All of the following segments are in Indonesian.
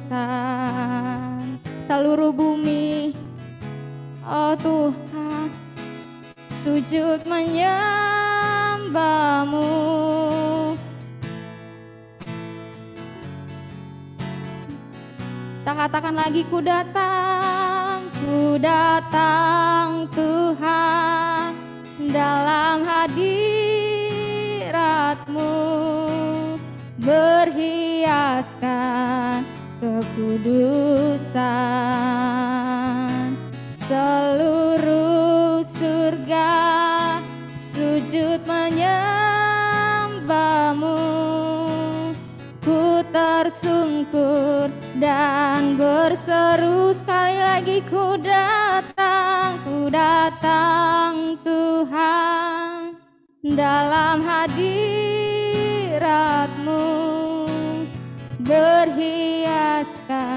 kekudusan. Seluruh bumi, oh Tuhan, sujud menyembah-Mu. Tak katakan lagi ku datang Tuhan dalam hadirat-Mu, berhiaskan kekudusan. Seluruh surga sujud menyembah-Mu, ku tersungkur dan berseru sekali lagi, ku datang Tuhan dalam hadirat-Mu, berhiaskan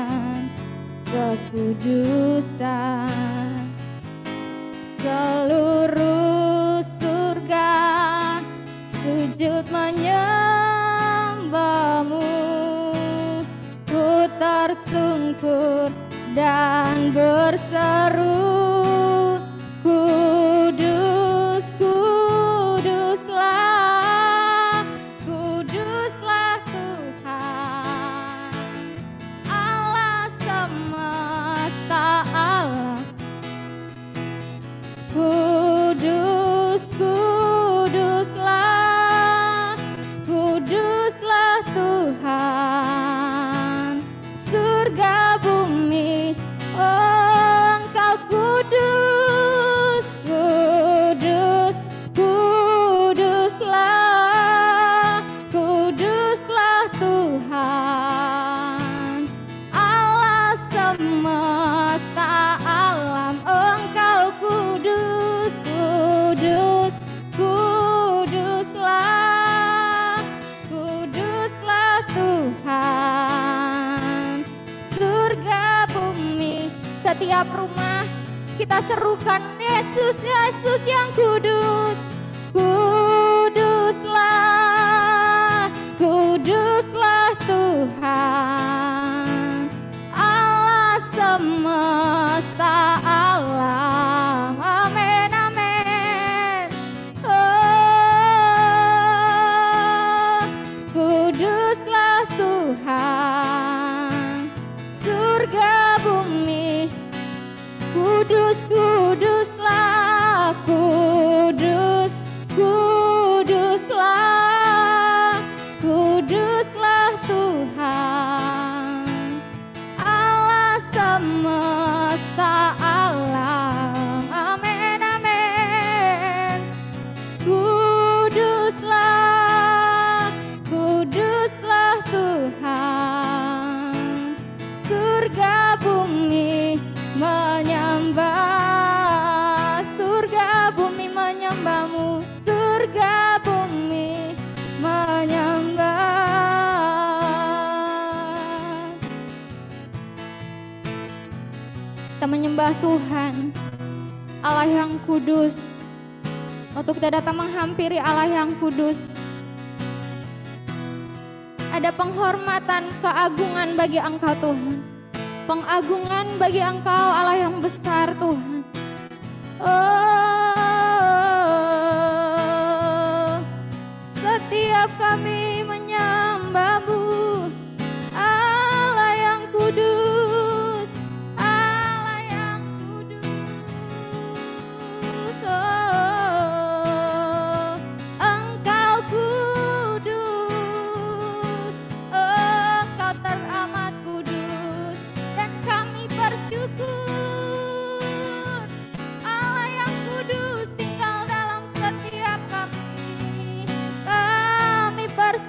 kekudusan. Seluruh surga sujud menyembah-Mu, ku tersungkur dan berseru, kudus, kuduslah, kuduslah Tuhan Allah semesta alam. Kudus, kuduslah, kuduslah Tuhan surga bumi, oh Engkau kudus, kudus, kuduslah, kuduslah Tuhan Allah semesta alam. Engkau kudus, kudus, kuduslah, kuduslah Tuhan surga bumi. Setiap rumah kita serukan, Yesus, Yesus yang kudus, kuduslah, kuduslah Tuhan Allah semesta alam. Amin, amin. Oh, kuduslah Tuhan surga bumi, kudus, kuduslah, kudus, kuduslah, kuduslah Tuhan Allah semesta alam. Amin, amin. Kuduslah, kuduslah Tuhan surga bumi menyembah, surga bumi menyembah-Mu, surga bumi menyembah. Kita menyembah Tuhan Allah yang kudus. Waktu kita datang menghampiri Allah yang kudus, ada penghormatan, keagungan bagi Engkau Tuhan. Pengagungan bagi Engkau Allah yang besar Tuhan. Oh, setiap kami menyembah-Mu Allah yang kudus, Allah yang kudus. Oh, Engkau kudus, Engkau teramat kudus, dan kami bersyukur Allah yang kudus tinggal dalam setiap kami. Kami bersyukur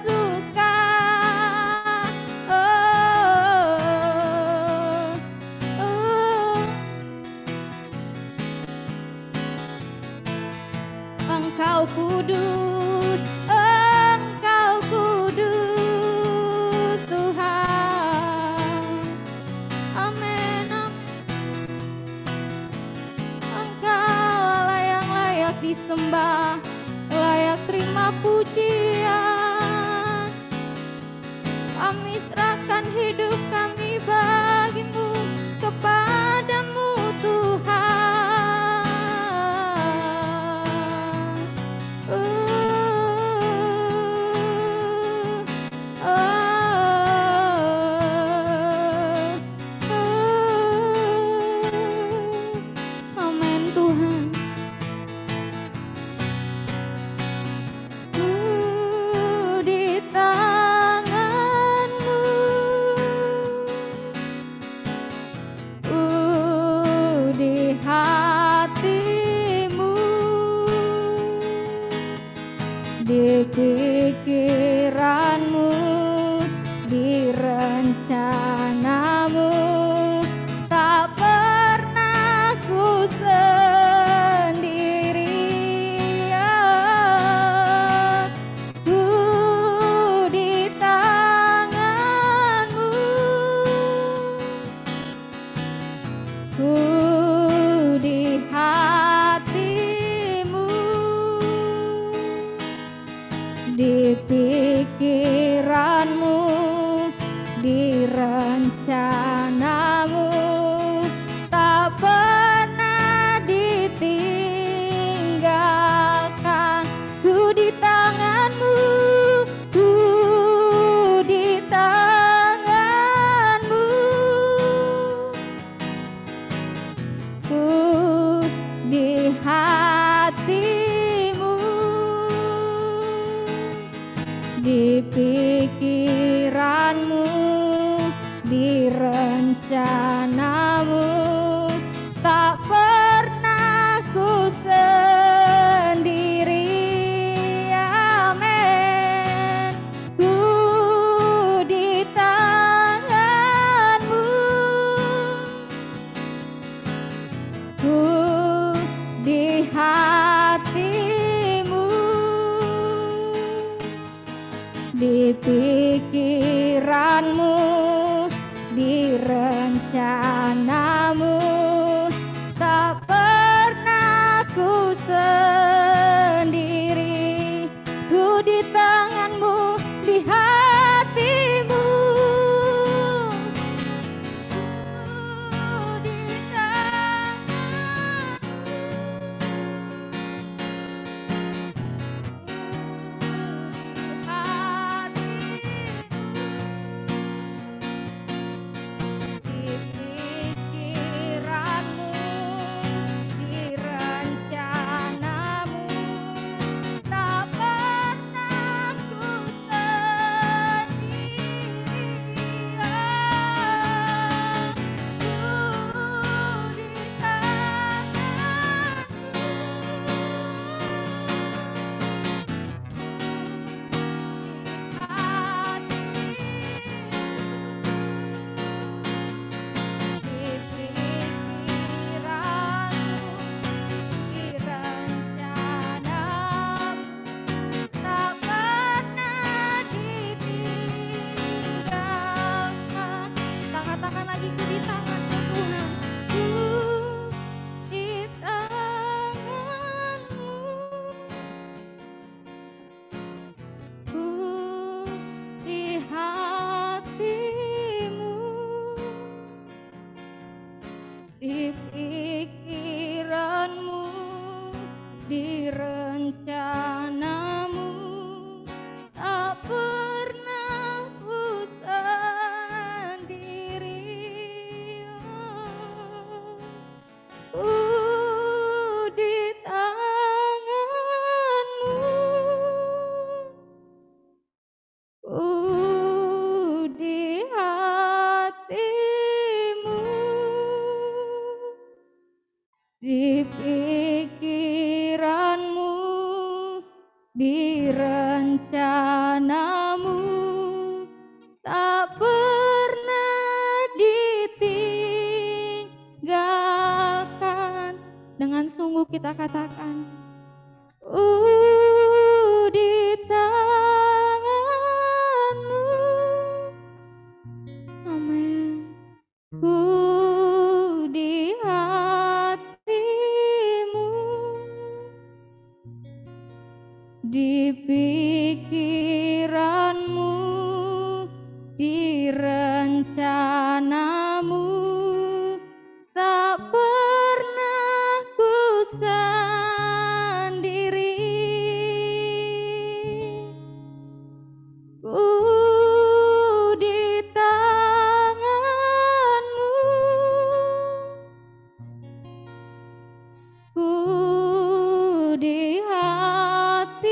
rencanamu, tak pernah ditinggalkan. Ku di tanganmu, ku di tanganmu, ku di hatimu, di pikiranmu, di rencanamu, tak pernah ku sendiri. Amin. Ku di tanganmu, ku di hatimu, di pikiranmu, di rencanamu, tak pernah ku sendiri. Ku di tanganmu, di hatimu, ku di pikiranmu, di rencanamu, tak pernah ku sendirian. Ku di Katakan lagi, ku di tanganmu Tuhan, ku di tanganmu, ku di hatimu, di pikiranmu, di rencanamu, tak pernah ku sendirian. Ku di tanganmu, ku di hatimu, di pikiranmu, di rencanamu, tak pernah ditinggalkan. Dengan sungguh kita katakan, di tanganmu. Amin. Ku di hatimu, di pikiranmu, di rencanamu, tak pernah ku sendiri. Ku di tanganmu, ku di hatimu,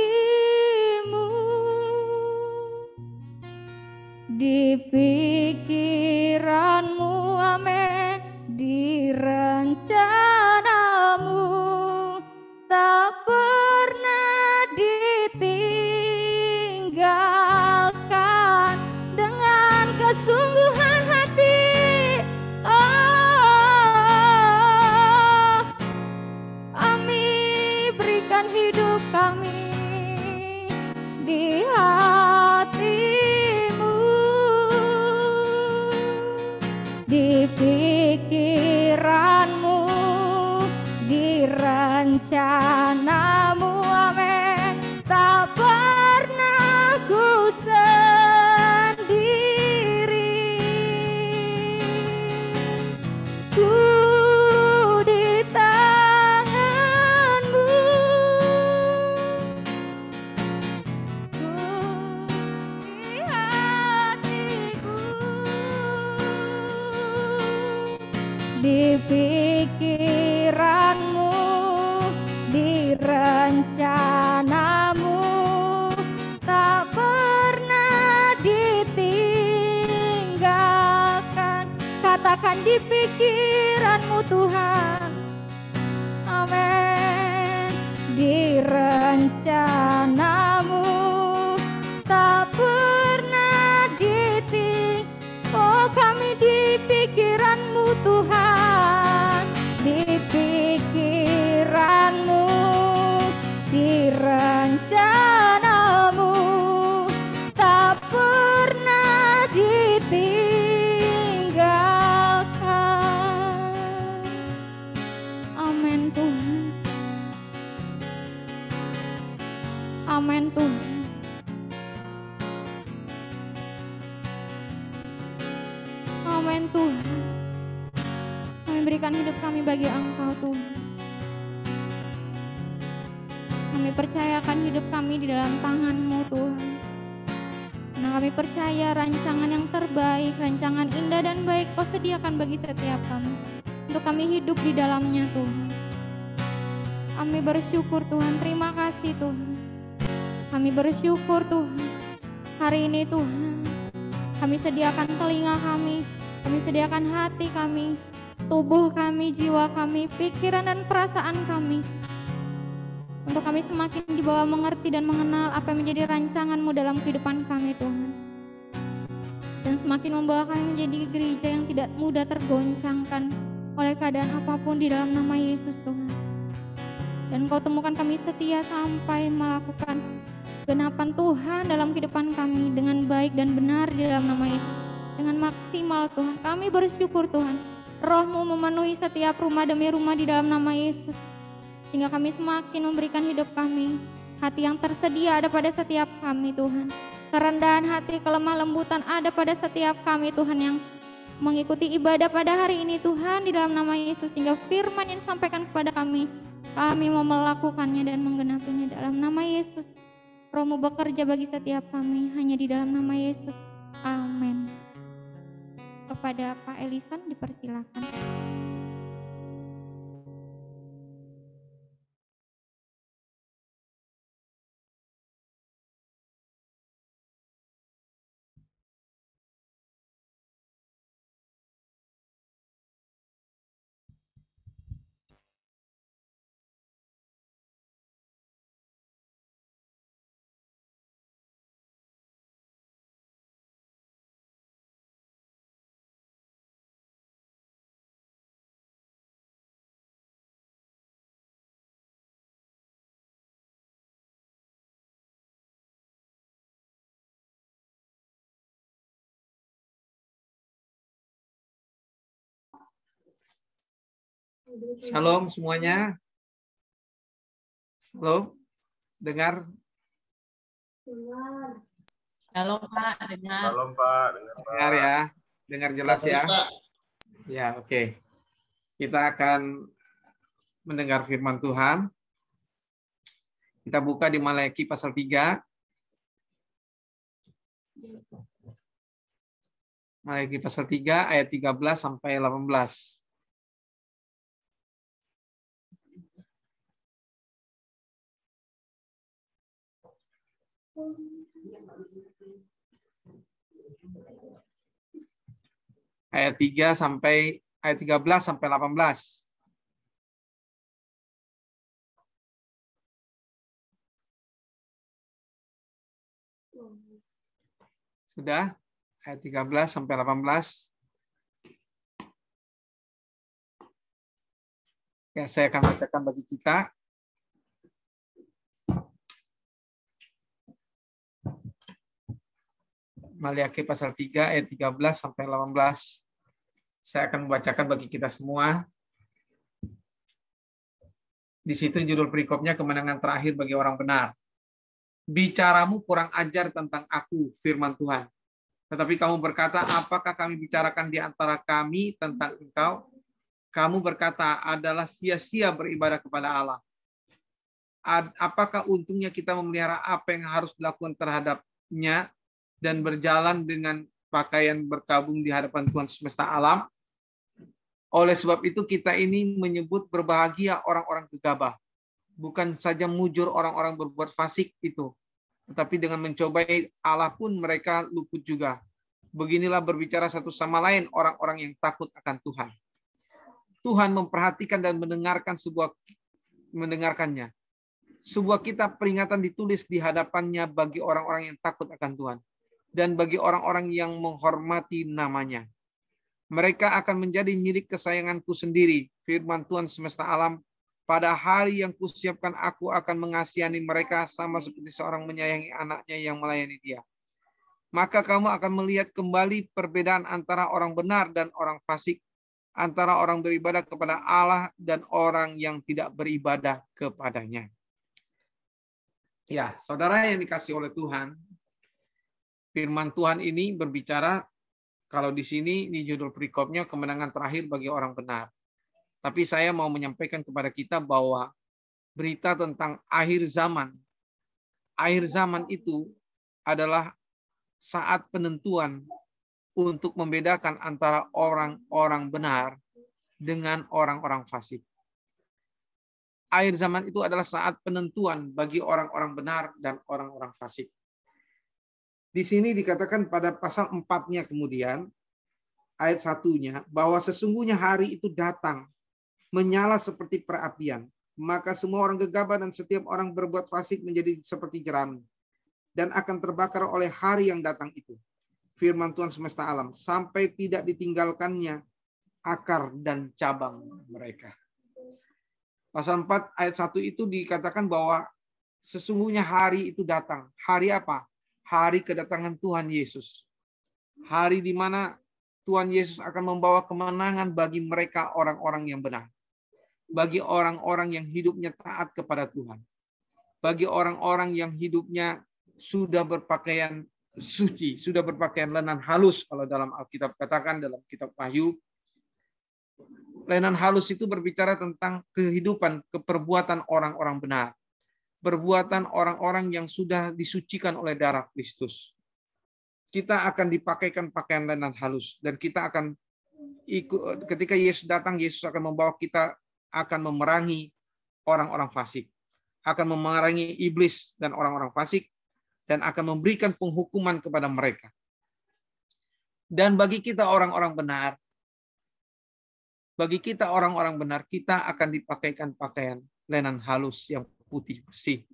di pikiranmu, amin, di rencanamu, tak pernah ditinggalkan. Dengan kesungguhan hati, kami berikan hidup kami di hatimu, di pikiranmu, di rencanamu, amin, tak pernah ku sendiri. di pikiranmu, di rencanamu, tak pernah ditinggalkan. Katakan di pikiranmu Tuhan, amin. Di rencanamu tak pernah ditinggalkan. Oh, kami di pikiranmu Tuhan, di pikiranmu, di rencanamu tak pernah ditinggalkan. Amin Tuhan. Amin Tuhan. Amin Tuhan. Kami berikan hidup kami bagi Engkau Tuhan. Kami percayakan hidup kami di dalam tangan-Mu Tuhan. Karena kami percaya rancangan yang terbaik, rancangan indah dan baik Kau sediakan bagi setiap kami. Untuk kami hidup di dalamnya Tuhan. Kami bersyukur Tuhan, terima kasih Tuhan. Kami bersyukur Tuhan. Hari ini Tuhan, kami sediakan telinga kami sediakan hati kami, tubuh kami, jiwa kami, pikiran dan perasaan kami. Untuk kami semakin dibawa mengerti dan mengenal apa yang menjadi rancangan-Mu dalam kehidupan kami Tuhan. Dan semakin membawa kami menjadi gereja yang tidak mudah tergoncangkan oleh keadaan apapun di dalam nama Yesus Tuhan. Dan Kau temukan kami setia sampai melakukan kegenapan Tuhan dalam kehidupan kami dengan baik dan benar di dalam nama Yesus. Dengan maksimal Tuhan, kami bersyukur Tuhan, Roh-Mu memenuhi setiap rumah demi rumah di dalam nama Yesus. Sehingga kami semakin memberikan hidup kami, hati yang tersedia ada pada setiap kami Tuhan. Kerendahan hati, kelemah lembutan ada pada setiap kami Tuhan yang mengikuti ibadah pada hari ini Tuhan di dalam nama Yesus. Sehingga firman yang disampaikan kepada kami mau melakukannya dan menggenapinya dalam nama Yesus. Roh-Mu bekerja bagi setiap kami hanya di dalam nama Yesus. Amin. Kepada Pak Elison dipersilakan. Shalom semuanya. Shalom. Dengar? Shalom Pak, dengar. Shalom Pak, Dengar ya. Dengar jelas ya. Ya, oke. Kita akan mendengar firman Tuhan. Kita buka di Maleakhi pasal 3. Maleakhi pasal 3 ayat 13 sampai 18. Ayat 3 sampai ayat 13 sampai 18. Sudah? Ayat 13 sampai 18. Ya, saya akan bacakan bagi kita. Maleakhi pasal 3 ayat 13 sampai 18. Saya akan membacakan bagi kita semua. Di situ judul perikopnya kemenangan terakhir bagi orang benar. Bicaramu kurang ajar tentang aku, firman Tuhan. Tetapi kamu berkata, apakah kami bicarakan di antara kami tentang engkau? Kamu berkata, adalah sia-sia beribadah kepada Allah. Apakah untungnya kita memelihara apa yang harus dilakukan terhadapnya dan berjalan dengan pakaian berkabung di hadapan Tuhan semesta alam? Oleh sebab itu kita ini menyebut berbahagia orang-orang gegabah. Bukan saja mujur orang-orang berbuat fasik itu, tetapi dengan mencobai Allah pun mereka luput juga. Beginilah berbicara satu sama lain orang-orang yang takut akan Tuhan. Tuhan memperhatikan dan mendengarkannya. Sebuah kitab peringatan ditulis di hadapannya bagi orang-orang yang takut akan Tuhan dan bagi orang-orang yang menghormati namanya. Mereka akan menjadi milik kesayanganku sendiri, firman Tuhan semesta alam. Pada hari yang kusiapkan aku akan mengasihani mereka sama seperti seorang menyayangi anaknya yang melayani dia. Maka kamu akan melihat kembali perbedaan antara orang benar dan orang fasik, antara orang beribadah kepada Allah dan orang yang tidak beribadah kepadanya. Ya, saudara yang dikasihi oleh Tuhan, firman Tuhan ini berbicara, kalau di sini di judul perikopnya kemenangan terakhir bagi orang benar. Tapi saya mau menyampaikan kepada kita bahwa berita tentang akhir zaman itu adalah saat penentuan untuk membedakan antara orang-orang benar dengan orang-orang fasik. Akhir zaman itu adalah saat penentuan bagi orang-orang benar dan orang-orang fasik. Di sini dikatakan pada pasal 4-nya kemudian, ayat 1-nya, bahwa sesungguhnya hari itu datang, menyala seperti perapian. Maka semua orang gegabah dan setiap orang berbuat fasik menjadi seperti jerami. Dan akan terbakar oleh hari yang datang itu. Firman Tuhan semesta alam. Sampai tidak ditinggalkannya akar dan cabang mereka. Pasal 4 ayat 1 itu dikatakan bahwa sesungguhnya hari itu datang. Hari apa? Hari kedatangan Tuhan Yesus. Hari di mana Tuhan Yesus akan membawa kemenangan bagi mereka orang-orang yang benar. Bagi orang-orang yang hidupnya taat kepada Tuhan. Bagi orang-orang yang hidupnya sudah berpakaian suci, sudah berpakaian lenan halus. Kalau dalam Alkitab katakan, dalam kitab Wahyu, lenan halus itu berbicara tentang kehidupan, keperbuatan orang-orang benar. Perbuatan orang-orang yang sudah disucikan oleh darah Kristus. Kita akan dipakaikan pakaian lenan halus. Dan kita akan ikut, ketika Yesus datang, Yesus akan membawa kita akan memerangi orang-orang fasik. Akan memerangi iblis dan orang-orang fasik. Dan akan memberikan penghukuman kepada mereka. Dan bagi kita orang-orang benar, kita akan dipakaikan pakaian lenan halus yang putih bersih.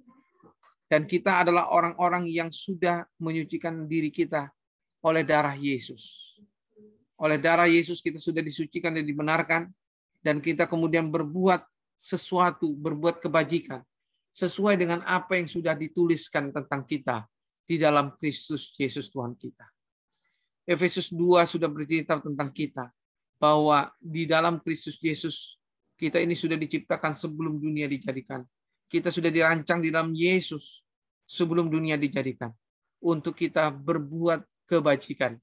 Dan kita adalah orang-orang yang sudah menyucikan diri kita oleh darah Yesus. Oleh darah Yesus kita sudah disucikan dan dibenarkan. Dan kita kemudian berbuat sesuatu, berbuat kebajikan. Sesuai dengan apa yang sudah dituliskan tentang kita di dalam Kristus Yesus Tuhan kita. Efesus 2 sudah bercerita tentang kita. Bahwa di dalam Kristus Yesus, kita ini sudah diciptakan sebelum dunia dijadikan. Kita sudah dirancang di dalam Yesus sebelum dunia dijadikan. Untuk kita berbuat kebajikan.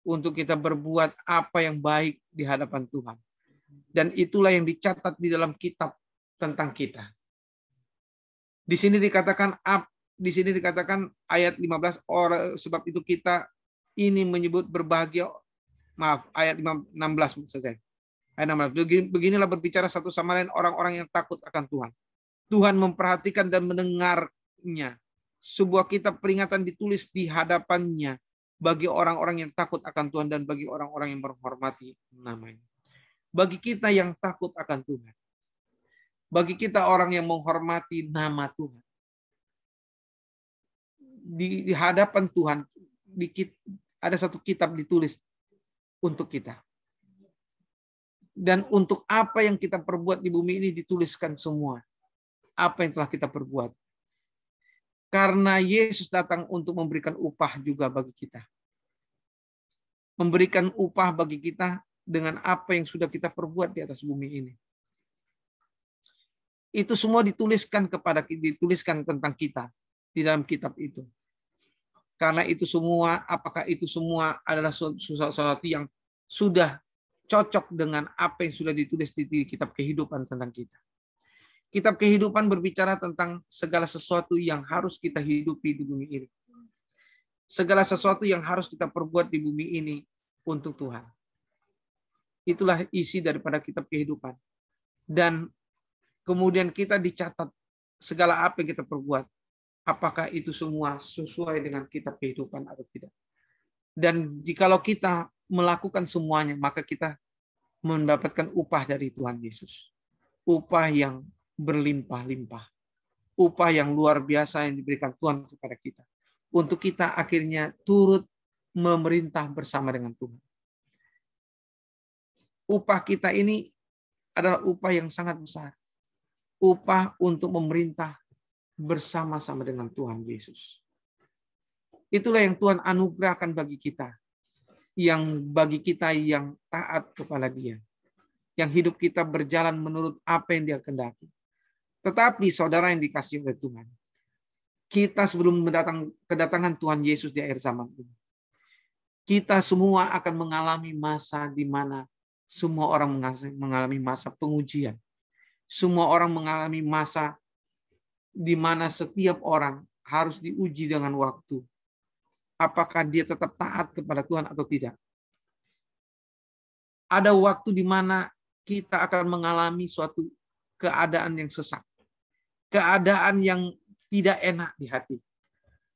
Untuk kita berbuat apa yang baik di hadapan Tuhan. Dan itulah yang dicatat di dalam kitab tentang kita. Di sini dikatakan ayat 15, sebab itu kita ini menyebut berbahagia. Maaf, ayat 16 saja. Ayat 16. Beginilah berbicara satu sama lain orang-orang yang takut akan Tuhan. Tuhan memperhatikan dan mendengarnya. Sebuah kitab peringatan ditulis di hadapannya bagi orang-orang yang takut akan Tuhan dan bagi orang-orang yang menghormati namanya. Bagi kita yang takut akan Tuhan. Bagi kita orang yang menghormati nama Tuhan. Di hadapan Tuhan ada satu kitab ditulis untuk kita. Dan untuk apa yang kita perbuat di bumi ini dituliskan semua. Apa yang telah kita perbuat. Karena Yesus datang untuk memberikan upah juga bagi kita. Memberikan upah bagi kita dengan apa yang sudah kita perbuat di atas bumi ini. Itu semua dituliskan tentang kita di dalam kitab itu. Karena itu semua, apakah itu semua adalah sesuatu yang sudah cocok dengan apa yang sudah ditulis di kitab kehidupan tentang kita. Kitab kehidupan berbicara tentang segala sesuatu yang harus kita hidupi di bumi ini. Segala sesuatu yang harus kita perbuat di bumi ini untuk Tuhan. Itulah isi daripada kitab kehidupan. Dan kemudian kita dicatat segala apa yang kita perbuat. Apakah itu semua sesuai dengan kitab kehidupan atau tidak. Dan jikalau kita melakukan semuanya, maka kita mendapatkan upah dari Tuhan Yesus. Upah yang berlimpah-limpah. Upah yang luar biasa yang diberikan Tuhan kepada kita. Untuk kita akhirnya turut memerintah bersama dengan Tuhan. Upah kita ini adalah upah yang sangat besar. Upah untuk memerintah bersama-sama dengan Tuhan Yesus. Itulah yang Tuhan anugerahkan bagi kita. Bagi kita yang taat kepada Dia. Yang hidup kita berjalan menurut apa yang Dia kehendaki. Tetapi saudara yang dikasihi oleh Tuhan, kita sebelum kedatangan Tuhan Yesus di akhir zaman ini, kita semua akan mengalami masa di mana semua orang mengalami masa pengujian. Semua orang mengalami masa di mana setiap orang harus diuji dengan waktu. Apakah dia tetap taat kepada Tuhan atau tidak. Ada waktu di mana kita akan mengalami suatu keadaan yang sesak. Keadaan yang tidak enak di hati.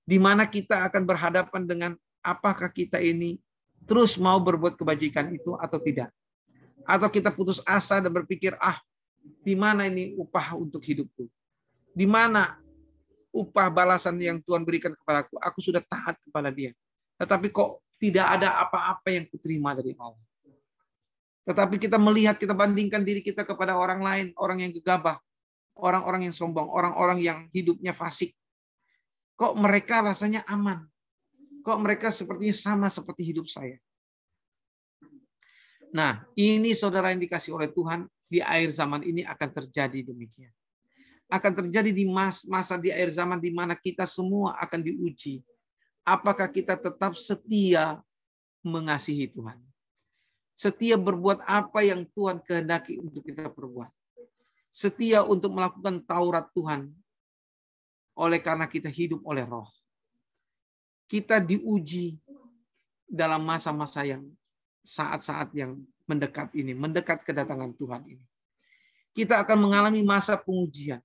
Di mana kita akan berhadapan dengan apakah kita ini terus mau berbuat kebajikan itu atau tidak. Atau kita putus asa dan berpikir, di mana ini upah untuk hidupku? Di mana upah balasan yang Tuhan berikan kepadaku? Aku sudah taat kepada Dia. Tetapi kok tidak ada apa-apa yang kuterima dari Allah. Tetapi kita melihat, kita bandingkan diri kita kepada orang lain, orang yang gegabah, orang-orang yang sombong, orang-orang yang hidupnya fasik. Kok mereka rasanya aman? Kok mereka sepertinya sama seperti hidup saya? Nah, ini saudara yang dikasih oleh Tuhan, di akhir zaman ini akan terjadi demikian. Akan terjadi di masa di akhir zaman di mana kita semua akan diuji. Apakah kita tetap setia mengasihi Tuhan? Setia berbuat apa yang Tuhan kehendaki untuk kita perbuat. Setia untuk melakukan Taurat Tuhan. Oleh karena kita hidup oleh Roh. Kita diuji dalam masa-masa yang saat-saat yang mendekat ini, mendekat kedatangan Tuhan ini. Kita akan mengalami masa pengujian.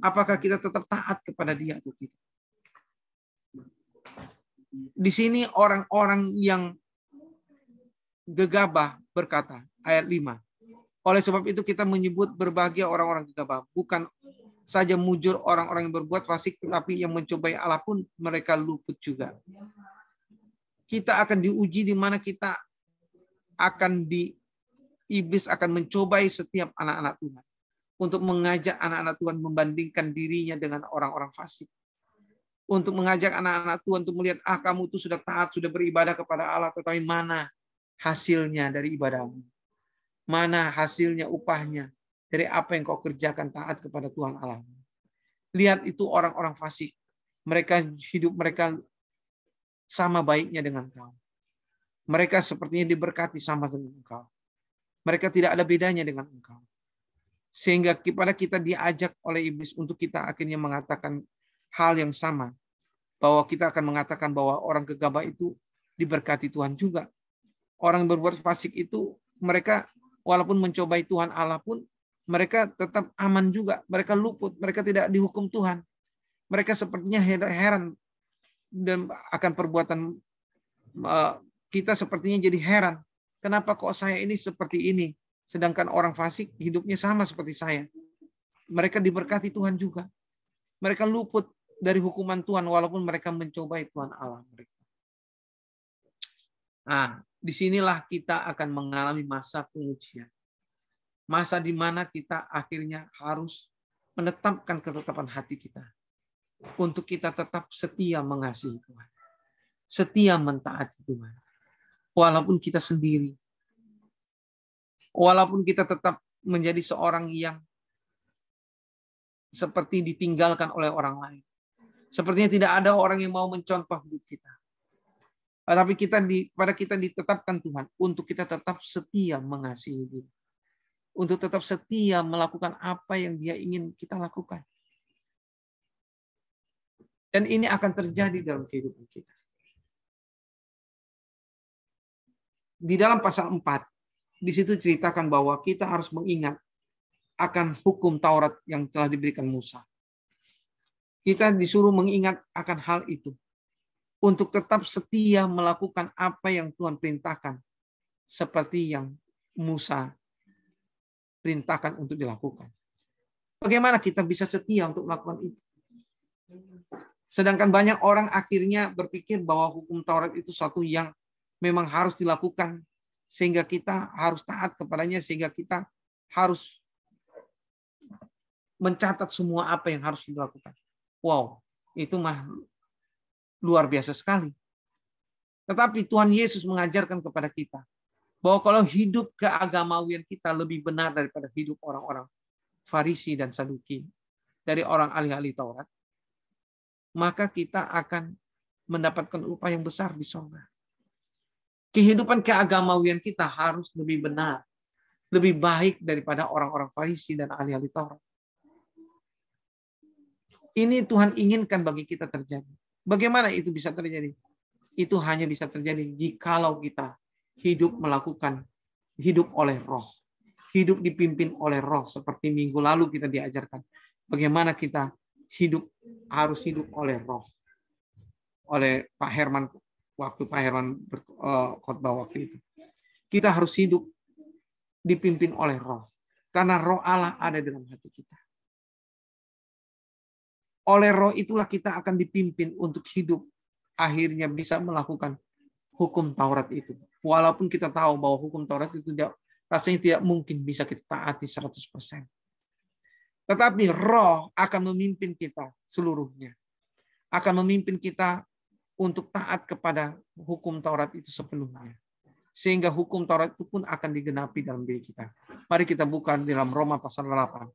Apakah kita tetap taat kepada Dia atau tidak? Di sini orang-orang yang gegabah berkata, ayat 5. Oleh sebab itu kita menyebut berbahagia orang-orang gegabah. Bukan saja mujur orang-orang yang berbuat fasik, tetapi yang mencobai Allah pun mereka luput juga. Kita akan diuji di mana kita iblis akan mencobai setiap anak-anak Tuhan. Untuk mengajak anak-anak Tuhan membandingkan dirinya dengan orang-orang fasik. Untuk mengajak anak-anak Tuhan untuk melihat, kamu itu sudah taat, sudah beribadah kepada Allah, tetapi mana hasilnya dari ibadahmu? Mana hasilnya, upahnya dari apa yang kau kerjakan taat kepada Tuhan Allah? Lihat itu orang-orang fasik. Hidup mereka sama baiknya dengan kau. Mereka sepertinya diberkati sama dengan engkau. Mereka tidak ada bedanya dengan engkau. Sehingga kepada kita diajak oleh iblis untuk kita akhirnya mengatakan hal yang sama. Bahwa kita akan mengatakan bahwa orang gegabah itu diberkati Tuhan juga. Orang yang berbuat fasik itu, mereka walaupun mencobai Tuhan Allah pun, mereka tetap aman juga. Mereka luput, mereka tidak dihukum Tuhan. Mereka sepertinya heran dan akan perbuatan kita sepertinya jadi heran. Kenapa kok saya ini seperti ini? Sedangkan orang fasik hidupnya sama seperti saya. Mereka diberkati Tuhan juga. Mereka luput dari hukuman Tuhan walaupun mereka mencobai Tuhan Allah mereka. Nah, disinilah kita akan mengalami masa pengujian. Masa di mana kita akhirnya harus menetapkan ketetapan hati kita. Untuk kita tetap setia mengasihi Tuhan. Setia mentaati Tuhan. Walaupun kita sendiri. Walaupun kita tetap menjadi seorang yang seperti ditinggalkan oleh orang lain. Sepertinya tidak ada orang yang mau mencontoh hidup kita. Tapi pada kita ditetapkan Tuhan untuk kita tetap setia mengasihi Dia. Untuk tetap setia melakukan apa yang Dia ingin kita lakukan. Dan ini akan terjadi dalam kehidupan kita. Di dalam pasal 4, di situ ceritakan bahwa kita harus mengingat akan hukum Taurat yang telah diberikan Musa. Kita disuruh mengingat akan hal itu untuk tetap setia melakukan apa yang Tuhan perintahkan, seperti yang Musa perintahkan untuk dilakukan. Bagaimana kita bisa setia untuk melakukan itu? Sedangkan banyak orang akhirnya berpikir bahwa hukum Taurat itu sesuatu yang memang harus dilakukan, sehingga kita harus taat kepadanya, sehingga kita harus mencatat semua apa yang harus dilakukan. Wow, itu mah luar biasa sekali. Tetapi Tuhan Yesus mengajarkan kepada kita bahwa kalau hidup keagamawian kita lebih benar daripada hidup orang-orang Farisi dan Saduki, dari orang ahli-ahli Taurat, maka kita akan mendapatkan upah yang besar di surga. Kehidupan keagamawian kita harus lebih benar, lebih baik daripada orang-orang Farisi dan ahli-ahli Taurat. Ini Tuhan inginkan bagi kita terjadi. Bagaimana itu bisa terjadi? Itu hanya bisa terjadi jikalau kita hidup oleh Roh. Hidup dipimpin oleh Roh, seperti minggu lalu kita diajarkan. Bagaimana kita harus hidup oleh Roh. Oleh Pak Herman, waktu Pak Herman khotbah waktu itu. Kita harus hidup dipimpin oleh Roh. Karena Roh Allah ada dalam hati kita. Oleh Roh itulah kita akan dipimpin untuk hidup. Akhirnya bisa melakukan hukum Taurat itu. Walaupun kita tahu bahwa hukum Taurat itu rasanya tidak mungkin bisa kita taati 100%. Tetapi Roh akan memimpin kita seluruhnya. Akan memimpin kita untuk taat kepada hukum Taurat itu sepenuhnya. Sehingga hukum Taurat itu pun akan digenapi dalam diri kita. Mari kita buka dalam Roma pasal 8.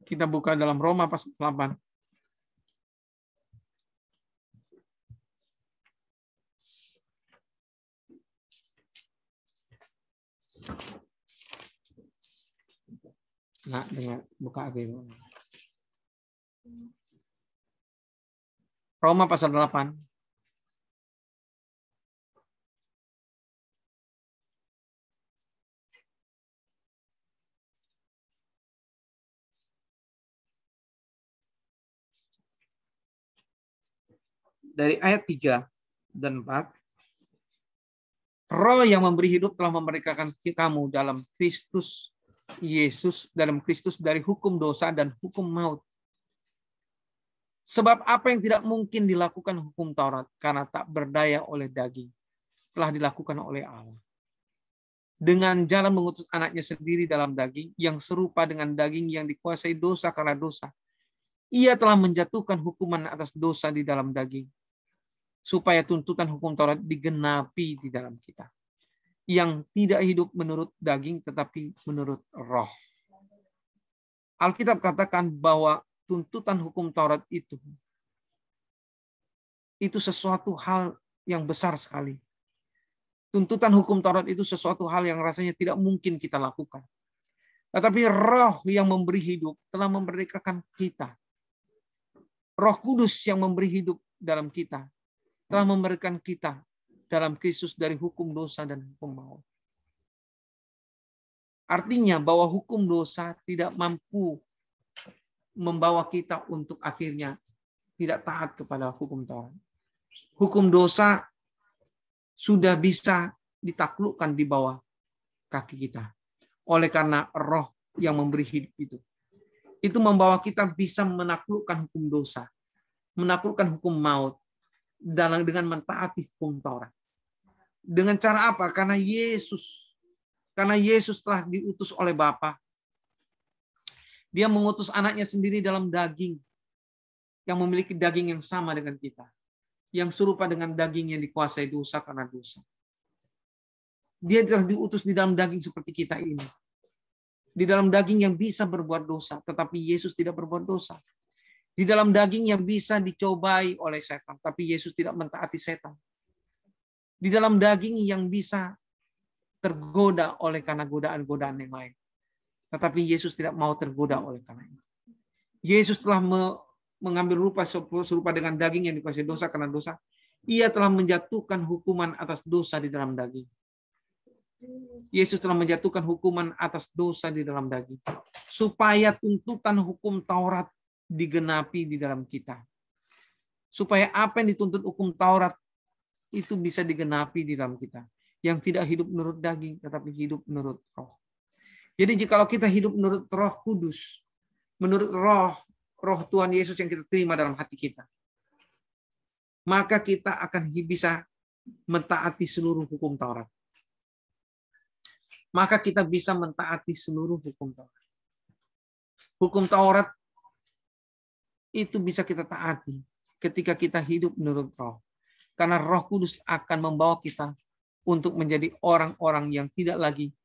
Kita buka dalam Roma pasal 8. Nah, dengan buka lagi. Roma pasal 8. Dari ayat 3 dan 4. Roh yang memberi hidup telah memerdekakan kamu dalam Kristus Yesus, dalam Kristus dari hukum dosa dan hukum maut. Sebab apa yang tidak mungkin dilakukan hukum Taurat karena tak berdaya oleh daging, telah dilakukan oleh Allah. Dengan jalan mengutus anaknya sendiri dalam daging, yang serupa dengan daging yang dikuasai dosa karena dosa. Ia telah menjatuhkan hukuman atas dosa di dalam daging, supaya tuntutan hukum Taurat digenapi di dalam kita, yang tidak hidup menurut daging tetapi menurut Roh. Alkitab katakan bahwa tuntutan hukum Taurat itu sesuatu hal yang besar sekali. Tuntutan hukum Taurat itu sesuatu hal yang rasanya tidak mungkin kita lakukan. Tetapi Roh yang memberi hidup telah memerdekakan kita. Roh Kudus yang memberi hidup dalam kita telah memberikan kita dalam Kristus dari hukum dosa dan hukum maut. Artinya bahwa hukum dosa tidak mampu membawa kita untuk akhirnya tidak taat kepada hukum Taurat. Hukum dosa sudah bisa ditaklukkan di bawah kaki kita. Oleh karena Roh yang memberi hidup itu. Itu membawa kita bisa menaklukkan hukum dosa. Menaklukkan hukum maut. Dengan mentaati hukum Taurat. Dengan cara apa? Karena Yesus telah diutus oleh Bapa. Dia mengutus anaknya sendiri dalam daging. Yang memiliki daging yang sama dengan kita. Yang serupa dengan daging yang dikuasai dosa karena dosa. Dia telah diutus di dalam daging seperti kita ini. Di dalam daging yang bisa berbuat dosa. Tetapi Yesus tidak berbuat dosa. Di dalam daging yang bisa dicobai oleh setan, tapi Yesus tidak mentaati setan. Di dalam daging yang bisa tergoda oleh karena godaan-godaan yang lain. Tetapi Yesus tidak mau tergoda oleh karena itu. Yesus telah mengambil rupa serupa dengan daging yang dikuasai dosa karena dosa. Ia telah menjatuhkan hukuman atas dosa di dalam daging. Yesus telah menjatuhkan hukuman atas dosa di dalam daging, supaya tuntutan hukum Taurat digenapi di dalam kita. Supaya apa yang dituntut hukum Taurat itu bisa digenapi di dalam kita. Yang tidak hidup menurut daging, tetapi hidup menurut roh. Jadi jikalau kita hidup menurut Roh Kudus, menurut roh Tuhan Yesus yang kita terima dalam hati kita, maka kita akan bisa mentaati seluruh hukum Taurat. Maka kita bisa mentaati seluruh hukum Taurat. Hukum Taurat itu bisa kita taati ketika kita hidup menurut roh. Karena Roh Kudus akan membawa kita untuk menjadi orang-orang yang tidak lagi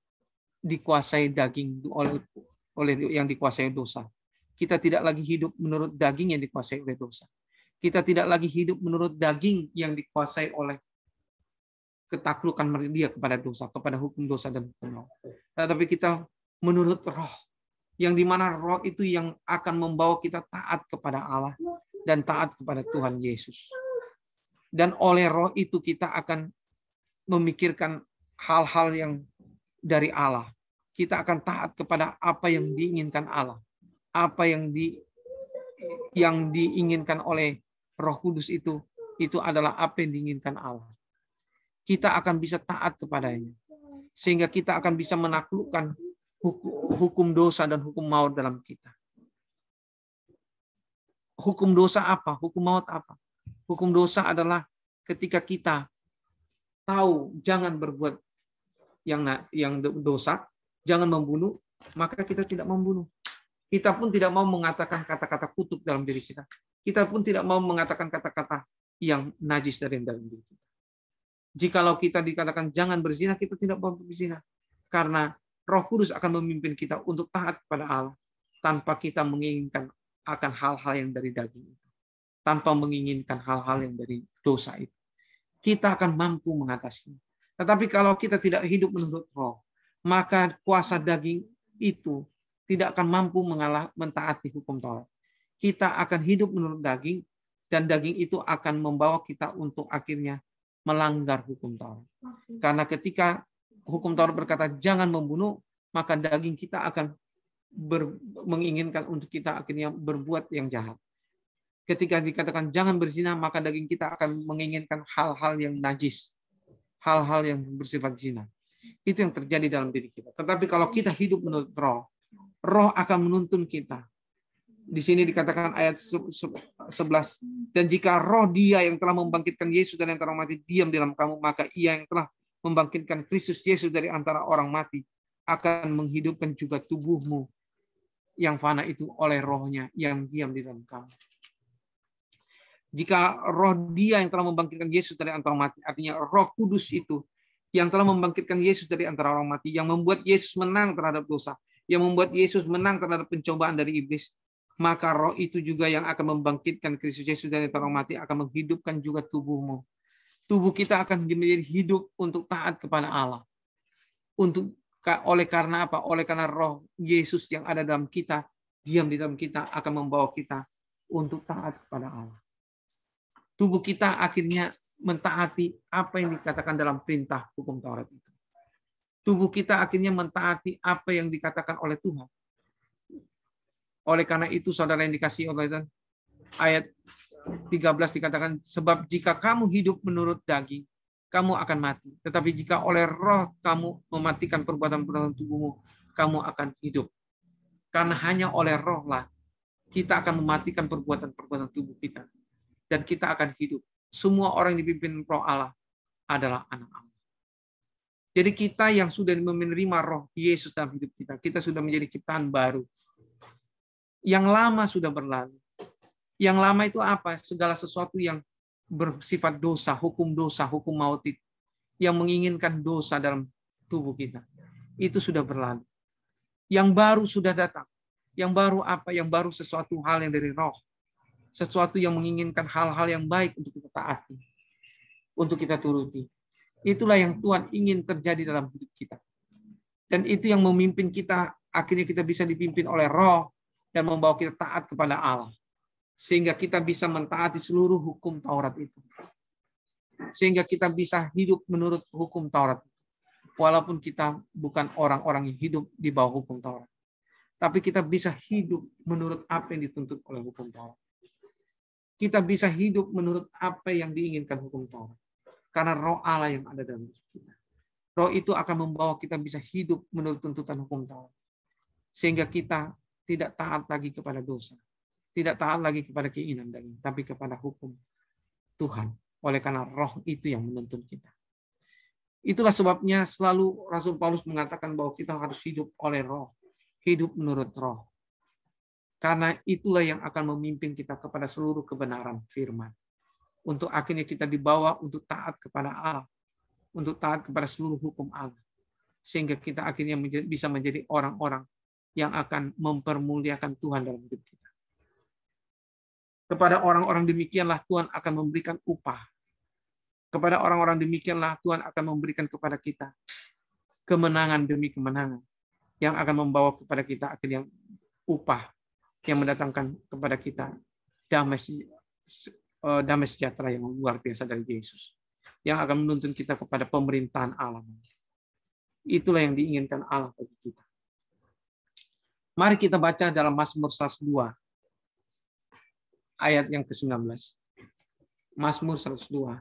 dikuasai daging oleh yang dikuasai dosa. Kita tidak lagi hidup menurut daging yang dikuasai oleh dosa. Kita tidak lagi hidup menurut daging yang dikuasai oleh ketaklukan dia kepada dosa, kepada hukum dosa dan hukum maut. Tetapi kita menurut roh, yang dimana roh itu yang akan membawa kita taat kepada Allah dan taat kepada Tuhan Yesus. Dan oleh roh itu kita akan memikirkan hal-hal yang dari Allah. Kita akan taat kepada apa yang diinginkan Allah. Apa yang diinginkan oleh Roh Kudus itu adalah apa yang diinginkan Allah. Kita akan bisa taat kepadanya. Sehingga kita akan bisa menaklukkan hukum dosa dan hukum maut dalam kita. Hukum dosa apa? Hukum maut apa? Hukum dosa adalah ketika kita tahu jangan berbuat yang dosa, jangan membunuh, maka kita tidak membunuh. Kita pun tidak mau mengatakan kata-kata kutuk dalam diri kita. Kita pun tidak mau mengatakan kata-kata yang najis dari dalam diri kita. Jikalau kita dikatakan jangan berzina, kita tidak mau berzina. Karena Roh Kudus akan memimpin kita untuk taat kepada Allah tanpa kita menginginkan akan hal-hal yang dari daging itu. Tanpa menginginkan hal-hal yang dari dosa itu. Kita akan mampu mengatasinya. Tetapi kalau kita tidak hidup menurut roh, maka kuasa daging itu tidak akan mampu mentaati hukum Taurat. Kita akan hidup menurut daging, dan daging itu akan membawa kita untuk akhirnya melanggar hukum Taurat. Karena ketika hukum Taurat berkata jangan membunuh, maka daging kita akan menginginkan untuk kita akhirnya berbuat yang jahat. Ketika dikatakan jangan berzina, maka daging kita akan menginginkan hal-hal yang najis, hal-hal yang bersifat zina. Itu yang terjadi dalam diri kita. Tetapi kalau kita hidup menurut roh, roh akan menuntun kita. Di sini dikatakan ayat 11, dan jika roh dia yang telah membangkitkan Yesus dari antara orang mati diam dalam kamu, maka ia yang telah membangkitkan Kristus Yesus dari antara orang mati akan menghidupkan juga tubuhmu yang fana itu oleh rohnya yang diam di dalam kamu. Jika roh dia yang telah membangkitkan Yesus dari antara orang mati, artinya Roh Kudus itu yang telah membangkitkan Yesus dari antara orang mati, yang membuat Yesus menang terhadap dosa, yang membuat Yesus menang terhadap pencobaan dari iblis, maka roh itu juga yang akan membangkitkan Kristus Yesus dari antara orang mati akan menghidupkan juga tubuhmu. Tubuh kita akan menjadi hidup untuk taat kepada Allah. Oleh karena apa? Oleh karena roh Yesus yang ada dalam kita, diam di dalam kita, akan membawa kita untuk taat kepada Allah. Tubuh kita akhirnya mentaati apa yang dikatakan dalam perintah hukum Taurat itu. Tubuh kita akhirnya mentaati apa yang dikatakan oleh Tuhan. Oleh karena itu, saudara yang dikasihi oleh Tuhan, ayat 13 dikatakan, sebab jika kamu hidup menurut daging, kamu akan mati. Tetapi jika oleh roh kamu mematikan perbuatan-perbuatan tubuhmu, kamu akan hidup. Karena hanya oleh roh lah kita akan mematikan perbuatan-perbuatan tubuh kita. Dan kita akan hidup. Semua orang yang dipimpin roh Allah adalah anak Allah. Jadi kita yang sudah menerima roh Yesus dalam hidup kita, kita sudah menjadi ciptaan baru. Yang lama sudah berlalu. Yang lama itu apa? Segala sesuatu yang bersifat dosa, hukum maut itu, yang menginginkan dosa dalam tubuh kita. Itu sudah berlalu. Yang baru sudah datang. Yang baru apa? Yang baru sesuatu hal yang dari roh. Sesuatu yang menginginkan hal-hal yang baik untuk kita taati, untuk kita turuti. Itulah yang Tuhan ingin terjadi dalam hidup kita. Dan itu yang memimpin kita, akhirnya kita bisa dipimpin oleh roh dan membawa kita taat kepada Allah. Sehingga kita bisa mentaati seluruh hukum Taurat itu. sehingga kita bisa hidup menurut hukum Taurat. Walaupun kita bukan orang-orang yang hidup di bawah hukum Taurat. Tapi kita bisa hidup menurut apa yang dituntut oleh hukum Taurat. Kita bisa hidup menurut apa yang diinginkan hukum Taurat. Karena roh Allah yang ada dalam diri kita. Roh itu akan membawa kita bisa hidup menurut tuntutan hukum Taurat. Sehingga kita tidak taat lagi kepada dosa. Tidak taat lagi kepada keinginan daging, tapi kepada hukum Tuhan. Oleh karena roh itu yang menuntun kita. Itulah sebabnya selalu Rasul Paulus mengatakan bahwa kita harus hidup oleh roh. Hidup menurut roh. Karena itulah yang akan memimpin kita kepada seluruh kebenaran firman. Untuk akhirnya kita dibawa untuk taat kepada Allah. Untuk taat kepada seluruh hukum Allah. Sehingga kita akhirnya bisa menjadi orang-orang yang akan mempermuliakan Tuhan dalam hidup kita. Kepada orang-orang demikianlah Tuhan akan memberikan upah. Kepada orang-orang demikianlah Tuhan akan memberikan kepada kita kemenangan demi kemenangan yang akan membawa kepada kita akhirnya upah yang mendatangkan kepada kita damai sejahtera yang luar biasa dari Yesus yang akan menuntun kita kepada pemerintahan Allah. Itulah yang diinginkan Allah bagi kita. Mari kita baca dalam Mazmur 102 ayat yang ke-19. Mazmur 102.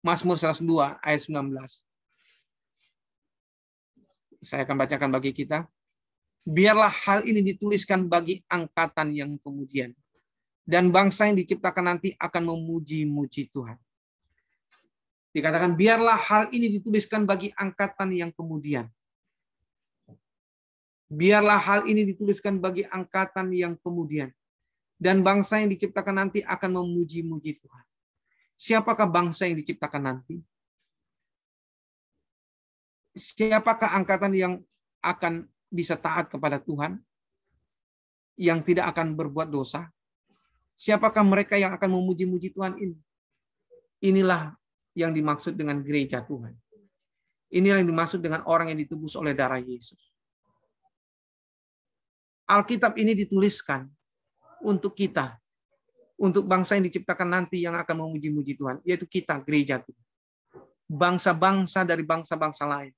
Mazmur 102 ayat 19. Saya akan bacakan bagi kita. Biarlah hal ini dituliskan bagi angkatan yang kemudian. Dan bangsa yang diciptakan nanti akan memuji-muji Tuhan. Dikatakan, biarlah hal ini dituliskan bagi angkatan yang kemudian. Biarlah hal ini dituliskan bagi angkatan yang kemudian. Dan bangsa yang diciptakan nanti akan memuji-muji Tuhan. Siapakah bangsa yang diciptakan nanti? Siapakah angkatan yang akan bisa taat kepada Tuhan? Yang tidak akan berbuat dosa? Siapakah mereka yang akan memuji-muji Tuhan ini? Inilah yang dimaksud dengan gereja Tuhan. Inilah yang dimaksud dengan orang yang ditebus oleh darah Yesus. Alkitab ini dituliskan untuk kita. Untuk bangsa yang diciptakan nanti yang akan memuji-muji Tuhan. Yaitu kita, gereja Tuhan. Bangsa-bangsa dari bangsa-bangsa lain.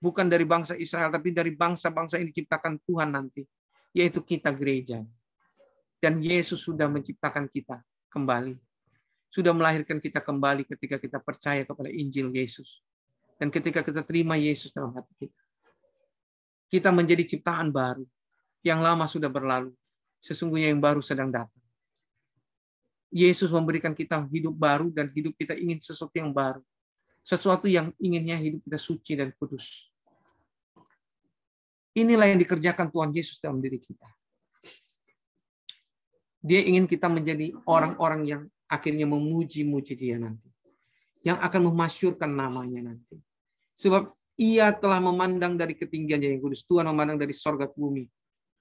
Bukan dari bangsa Israel, tapi dari bangsa-bangsa yang diciptakan Tuhan nanti. Yaitu kita, gereja. Dan Yesus sudah menciptakan kita kembali. Sudah melahirkan kita kembali ketika kita percaya kepada Injil Yesus. Dan ketika kita terima Yesus dalam hati kita. Kita menjadi ciptaan baru. Yang lama sudah berlalu. Sesungguhnya yang baru sedang datang. Yesus memberikan kita hidup baru dan hidup kita ingin sesuatu yang baru. Sesuatu yang inginnya hidup kita suci dan kudus. Inilah yang dikerjakan Tuhan Yesus dalam diri kita. Dia ingin kita menjadi orang-orang yang akhirnya memuji-muji Dia nanti. Yang akan memasyurkan namanya nanti. Sebab Ia telah memandang dari ketinggiannya yang kudus. Tuhan memandang dari sorga ke bumi.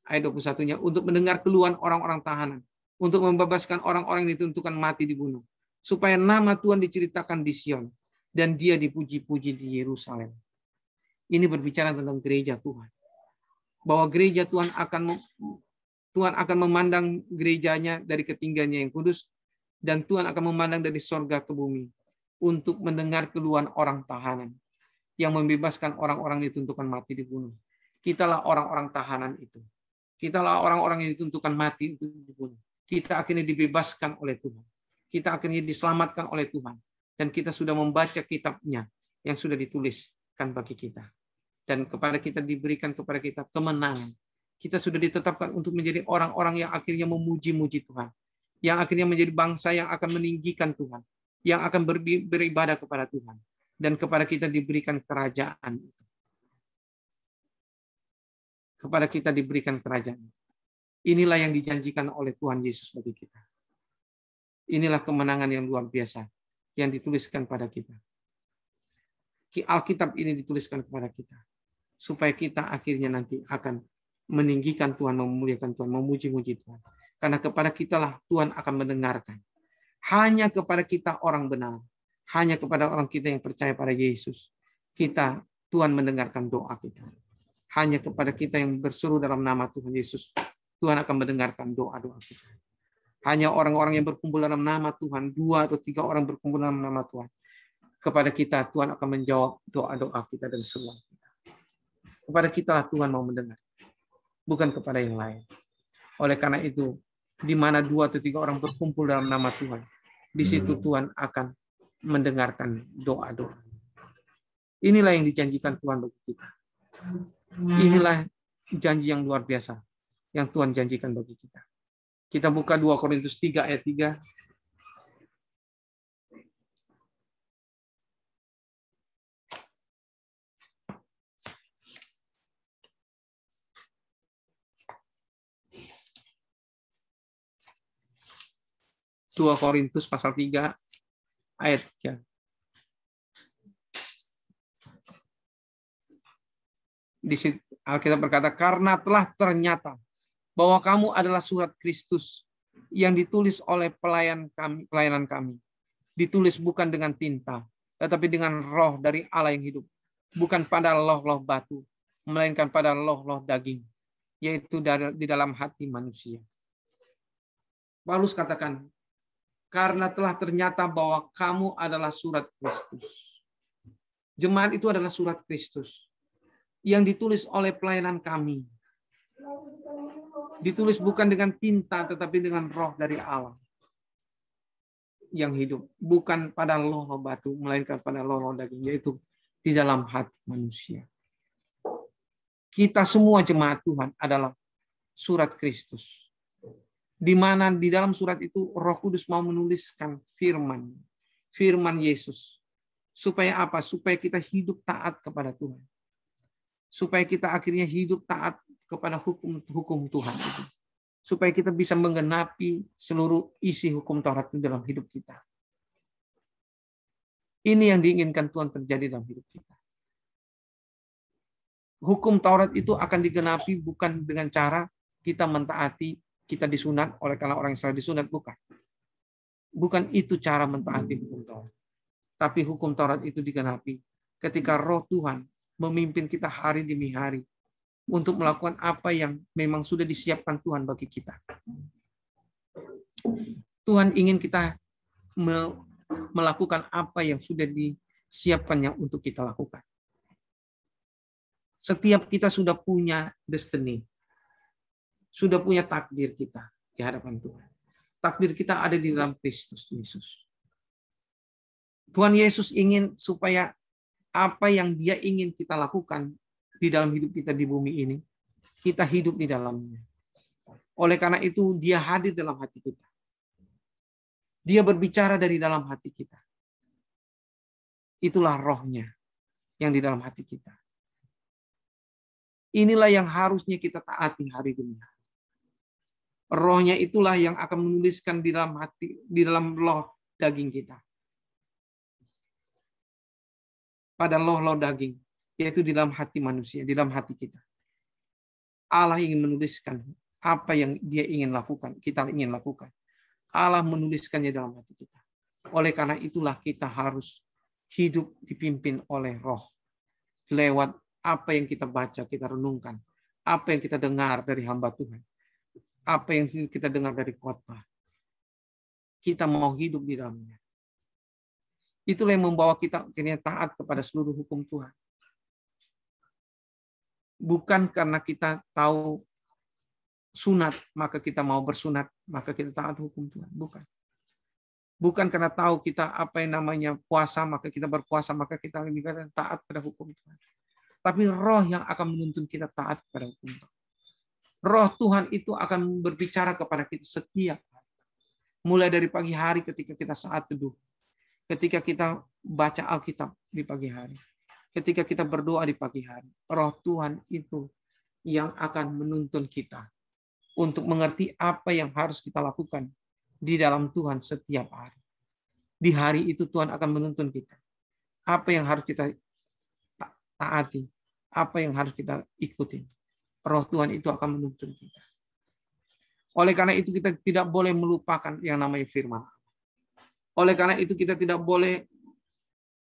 Ayat 21-nya. Untuk mendengar keluhan orang-orang tahanan. Untuk membebaskan orang-orang yang ditentukan mati dibunuh. Supaya nama Tuhan diceritakan di Sion. Dan Dia dipuji-puji di Yerusalem. Ini berbicara tentang gereja Tuhan. Bahwa gereja Tuhan akan memandang gerejanya dari ketinggiannya yang kudus. Dan Tuhan akan memandang dari sorga ke bumi. Untuk mendengar keluhan orang tahanan. Yang membebaskan orang-orang yang ditentukan mati dibunuh. Kitalah orang-orang tahanan itu. Kitalah orang-orang yang ditentukan mati itu dibunuh. Kita akhirnya dibebaskan oleh Tuhan. Kita akhirnya diselamatkan oleh Tuhan. Dan kita sudah membaca kitabnya yang sudah dituliskan bagi kita. Dan kepada kita diberikan kepada kita kemenangan. Kita sudah ditetapkan untuk menjadi orang-orang yang akhirnya memuji-muji Tuhan. Yang akhirnya menjadi bangsa yang akan meninggikan Tuhan. Yang akan beribadah kepada Tuhan. Dan kepada kita diberikan kerajaan itu. Kepada kita diberikan kerajaan. Inilah yang dijanjikan oleh Tuhan Yesus bagi kita. Inilah kemenangan yang luar biasa yang dituliskan pada kita. Alkitab ini dituliskan kepada kita. Supaya kita akhirnya nanti akan meninggikan Tuhan, memuliakan Tuhan, memuji-muji Tuhan. Karena kepada kitalah Tuhan akan mendengarkan. Hanya kepada kita orang benar, hanya kepada orang kita yang percaya pada Yesus, Tuhan mendengarkan doa kita. Hanya kepada kita yang berseru dalam nama Tuhan Yesus, Tuhan akan mendengarkan doa-doa kita. Hanya orang-orang yang berkumpul dalam nama Tuhan, 2 atau 3 orang berkumpul dalam nama Tuhan, kepada kita Tuhan akan menjawab doa-doa kita dan semua kita. Kepada kita Tuhan mau mendengar, bukan kepada yang lain. Oleh karena itu, di mana 2 atau 3 orang berkumpul dalam nama Tuhan, di situ Tuhan akan mendengarkan doa-doa. Inilah yang dijanjikan Tuhan bagi kita. Inilah janji yang luar biasa yang Tuhan janjikan bagi kita. Kita buka 2 Korintus 3 ayat 3. Dua Korintus pasal 3 ayat 3. Di situ Alkitab berkata, karena telah ternyata bahwa kamu adalah surat Kristus yang ditulis oleh pelayanan kami. Ditulis bukan dengan tinta, tetapi dengan roh dari Allah yang hidup. Bukan pada loh-loh batu, melainkan pada loh-loh daging, yaitu di dalam hati manusia. Paulus katakan, karena telah ternyata bahwa kamu adalah surat Kristus. Jemaat itu adalah surat Kristus yang ditulis oleh pelayanan kami. Ditulis bukan dengan tinta, tetapi dengan roh dari Allah yang hidup. Bukan pada loh-loh batu, melainkan pada loh-loh daging, yaitu di dalam hati manusia. Kita semua jemaat Tuhan adalah surat Kristus. Di mana di dalam surat itu Roh Kudus mau menuliskan firman Yesus. Supaya apa? Supaya kita hidup taat kepada Tuhan. Supaya kita akhirnya hidup taat kepada hukum Tuhan itu. Supaya kita bisa menggenapi seluruh isi hukum Taurat itu dalam hidup kita. Ini yang diinginkan Tuhan terjadi dalam hidup kita. Hukum Taurat itu akan digenapi bukan dengan cara kita mentaati, kita disunat oleh karena orang Israel disunat, bukan. Bukan itu cara mentaati hukum Taurat. Tapi hukum Taurat itu digenapi ketika Roh Tuhan memimpin kita hari demi hari untuk melakukan apa yang memang sudah disiapkan Tuhan bagi kita. Tuhan ingin kita melakukan apa yang sudah disiapkannya untuk kita lakukan. Setiap kita sudah punya destiny, sudah punya takdir kita di hadapan Tuhan. Takdir kita ada di dalam Kristus Yesus. Tuhan Yesus ingin supaya apa yang Dia ingin kita lakukan di dalam hidup kita di bumi ini, kita hidup di dalamnya. Oleh karena itu, Dia hadir dalam hati kita. Dia berbicara dari dalam hati kita. Itulah rohnya yang di dalam hati kita. Inilah yang harusnya kita taati hari demi hari. Rohnya itulah yang akan menuliskan di dalam hati, di dalam loh daging kita. Pada loh daging, yaitu di dalam hati manusia, di dalam hati kita. Allah ingin menuliskan apa yang Dia ingin lakukan, kita ingin lakukan. Allah menuliskannya dalam hati kita. Oleh karena itulah kita harus hidup dipimpin oleh Roh. Lewat apa yang kita baca, kita renungkan. Apa yang kita dengar dari hamba Tuhan. Apa yang kita dengar dari khotbah. Kita mau hidup di dalamnya. Itulah yang membawa kita akhirnya taat kepada seluruh hukum Tuhan. Bukan karena kita tahu sunat, maka kita mau bersunat, maka kita taat hukum Tuhan. Bukan. Bukan karena tahu kita apa yang namanya puasa, maka kita berpuasa, maka kita taat pada hukum Tuhan. Tapi Roh yang akan menuntun kita taat kepada hukum Tuhan. Roh Tuhan itu akan berbicara kepada kita setiap hari. Mulai dari pagi hari ketika kita saat teduh. Ketika kita baca Alkitab di pagi hari. Ketika kita berdoa di pagi hari. Roh Tuhan itu yang akan menuntun kita untuk mengerti apa yang harus kita lakukan di dalam Tuhan setiap hari. Di hari itu Tuhan akan menuntun kita. Apa yang harus kita taati. Apa yang harus kita ikuti. Roh Tuhan itu akan menuntun kita. Oleh karena itu kita tidak boleh melupakan yang namanya firman. Oleh karena itu kita tidak boleh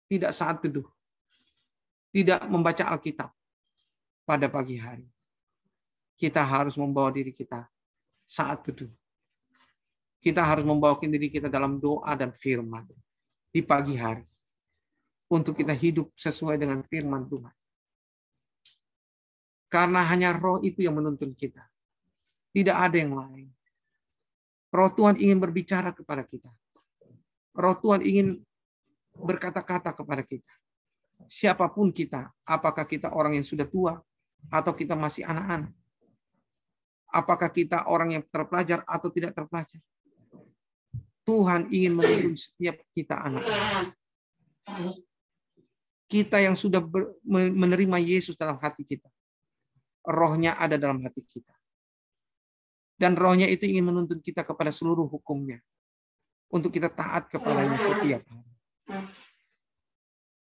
tidak saat teduh, tidak membaca Alkitab pada pagi hari. Kita harus membawa diri kita saat teduh. Kita harus membawa diri kita dalam doa dan firman di pagi hari. Untuk kita hidup sesuai dengan firman Tuhan. Karena hanya roh itu yang menuntun kita. Tidak ada yang lain. Roh Tuhan ingin berbicara kepada kita. Roh Tuhan ingin berkata-kata kepada kita. Siapapun kita, apakah kita orang yang sudah tua atau kita masih anak-anak. Apakah kita orang yang terpelajar atau tidak terpelajar. Tuhan ingin menuntun setiap kita anak-anak. Kita yang sudah menerima Yesus dalam hati kita. Rohnya ada dalam hati kita. Dan rohnya itu ingin menuntun kita kepada seluruh hukumnya. Untuk kita taat kepadanya setiap hari.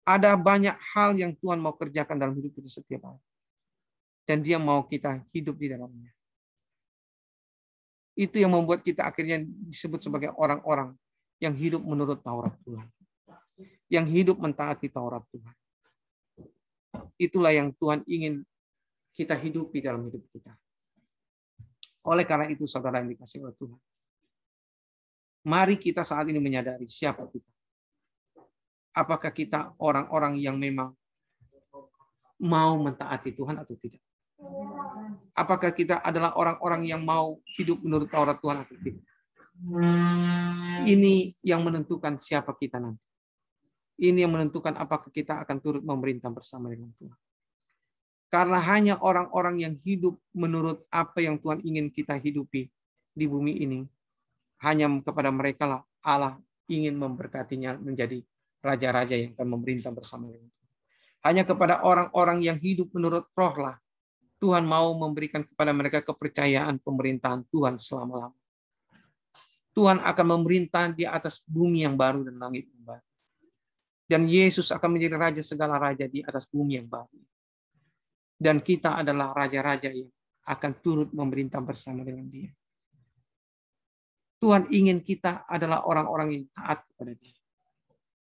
Ada banyak hal yang Tuhan mau kerjakan dalam hidup kita setiap hari. Dan dia mau kita hidup di dalamnya. Itu yang membuat kita akhirnya disebut sebagai orang-orang yang hidup menurut Taurat Tuhan. Yang hidup mentaati Taurat Tuhan. Itulah yang Tuhan ingin kita hidupi dalam hidup kita. Oleh karena itu, saudara yang dikasihi oleh Tuhan, mari kita saat ini menyadari siapa kita. Apakah kita orang-orang yang memang mau mentaati Tuhan atau tidak? Apakah kita adalah orang-orang yang mau hidup menurut Taurat Tuhan atau tidak? Ini yang menentukan siapa kita nanti. Ini yang menentukan apakah kita akan turut memerintah bersama dengan Tuhan. Karena hanya orang-orang yang hidup menurut apa yang Tuhan ingin kita hidupi di bumi ini, hanya kepada mereka lah Allah ingin memberkatinya menjadi raja-raja yang akan memerintah bersama dengan Tuhan. Hanya kepada orang-orang yang hidup menurut roh lah Tuhan mau memberikan kepada mereka kepercayaan pemerintahan Tuhan selama-lamanya. Tuhan akan memerintah di atas bumi yang baru dan langit yang baru. Dan Yesus akan menjadi raja segala raja di atas bumi yang baru. Dan kita adalah raja-raja yang akan turut memerintah bersama dengan Dia. Tuhan ingin kita adalah orang-orang yang taat kepada Dia.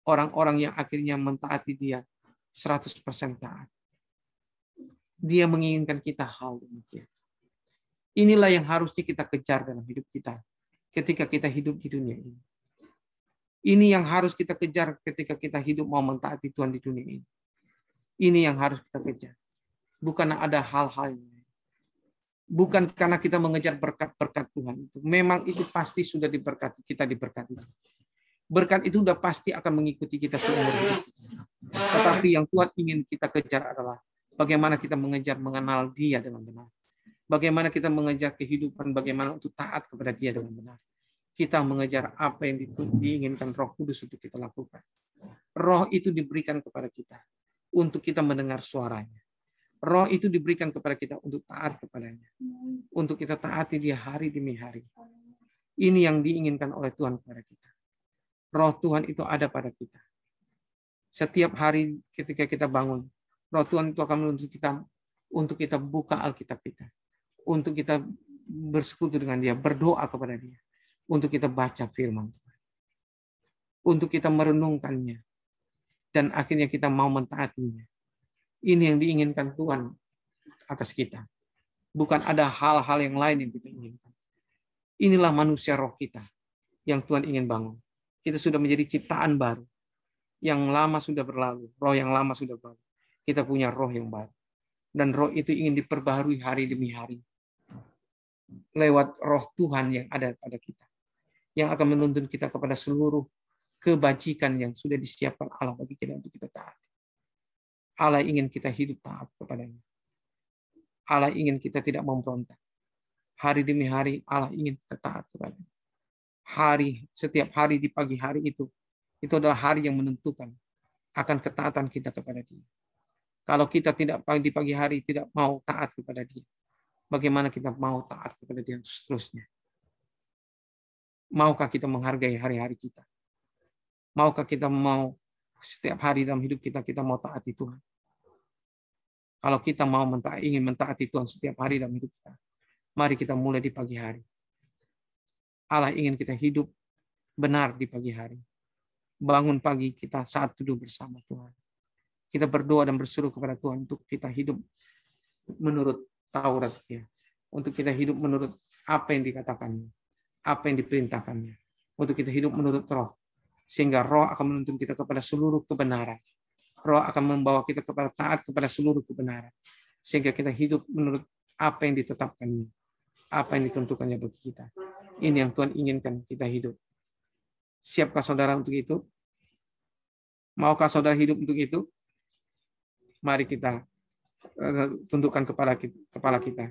Orang-orang yang akhirnya mentaati Dia 100% taat. Dia menginginkan kita hal demikian. Inilah yang harusnya kita kejar dalam hidup kita ketika kita hidup di dunia ini. Ini yang harus kita kejar ketika kita hidup mau mentaati Tuhan di dunia ini. Ini yang harus kita kejar. Bukan ada hal-hal yang lain. Bukan karena kita mengejar berkat-berkat Tuhan itu. Memang itu pasti sudah diberkati, kita diberkati. Berkat itu sudah pasti akan mengikuti kita seumur hidup. Tetapi yang Tuhan ingin kita kejar adalah bagaimana kita mengejar mengenal Dia dengan benar. Bagaimana kita mengejar kehidupan, bagaimana untuk taat kepada Dia dengan benar. Kita mengejar apa yang diinginkan Roh Kudus untuk kita lakukan. Roh itu diberikan kepada kita untuk kita mendengar suaranya. Roh itu diberikan kepada kita untuk taat kepadanya. Untuk kita taati Dia hari demi hari. Ini yang diinginkan oleh Tuhan kepada kita. Roh Tuhan itu ada pada kita. Setiap hari ketika kita bangun, Roh Tuhan itu akan menuntut kita untuk kita buka Alkitab kita. Untuk kita bersekutu dengan Dia, berdoa kepada Dia. Untuk kita baca firman Tuhan. Untuk kita merenungkannya. Dan akhirnya kita mau mentaatinya. Ini yang diinginkan Tuhan atas kita. Bukan ada hal-hal yang lain yang kita inginkan. Inilah manusia roh kita yang Tuhan ingin bangun. Kita sudah menjadi ciptaan baru. Yang lama sudah berlalu. Roh yang lama sudah berlalu. Kita punya roh yang baru. Dan roh itu ingin diperbaharui hari demi hari. Lewat roh Tuhan yang ada pada kita. Yang akan menuntun kita kepada seluruh kebajikan yang sudah disiapkan Allah bagi kita untuk kita taati. Allah ingin kita hidup taat kepadanya. Allah ingin kita tidak memberontak. Hari demi hari Allah ingin kita taat kepadanya. Setiap hari di pagi hari itu adalah hari yang menentukan akan ketaatan kita kepada Dia. Kalau kita tidak di pagi hari tidak mau taat kepada Dia, bagaimana kita mau taat kepada Dia seterusnya? Maukah kita menghargai hari-hari kita? Maukah kita mau setiap hari dalam hidup kita mau taati Tuhan? Kalau kita mau ingin mentaati Tuhan setiap hari dalam hidup kita, mari kita mulai di pagi hari. Allah ingin kita hidup benar di pagi hari. bangun pagi kita saat teduh bersama Tuhan. Kita berdoa dan berseru kepada Tuhan untuk kita hidup menurut Taurat ya. Untuk kita hidup menurut apa yang dikatakannya, apa yang diperintahkannya. Untuk kita hidup menurut Roh. Sehingga Roh akan menuntun kita kepada seluruh kebenaran. Roh akan membawa kita kepada taat kepada seluruh kebenaran. Sehingga kita hidup menurut apa yang ditetapkannya. Apa yang ditentukannya bagi kita. Ini yang Tuhan inginkan kita hidup. Siapkah saudara untuk itu? Maukah saudara hidup untuk itu? Mari kita tundukkan kepala kita.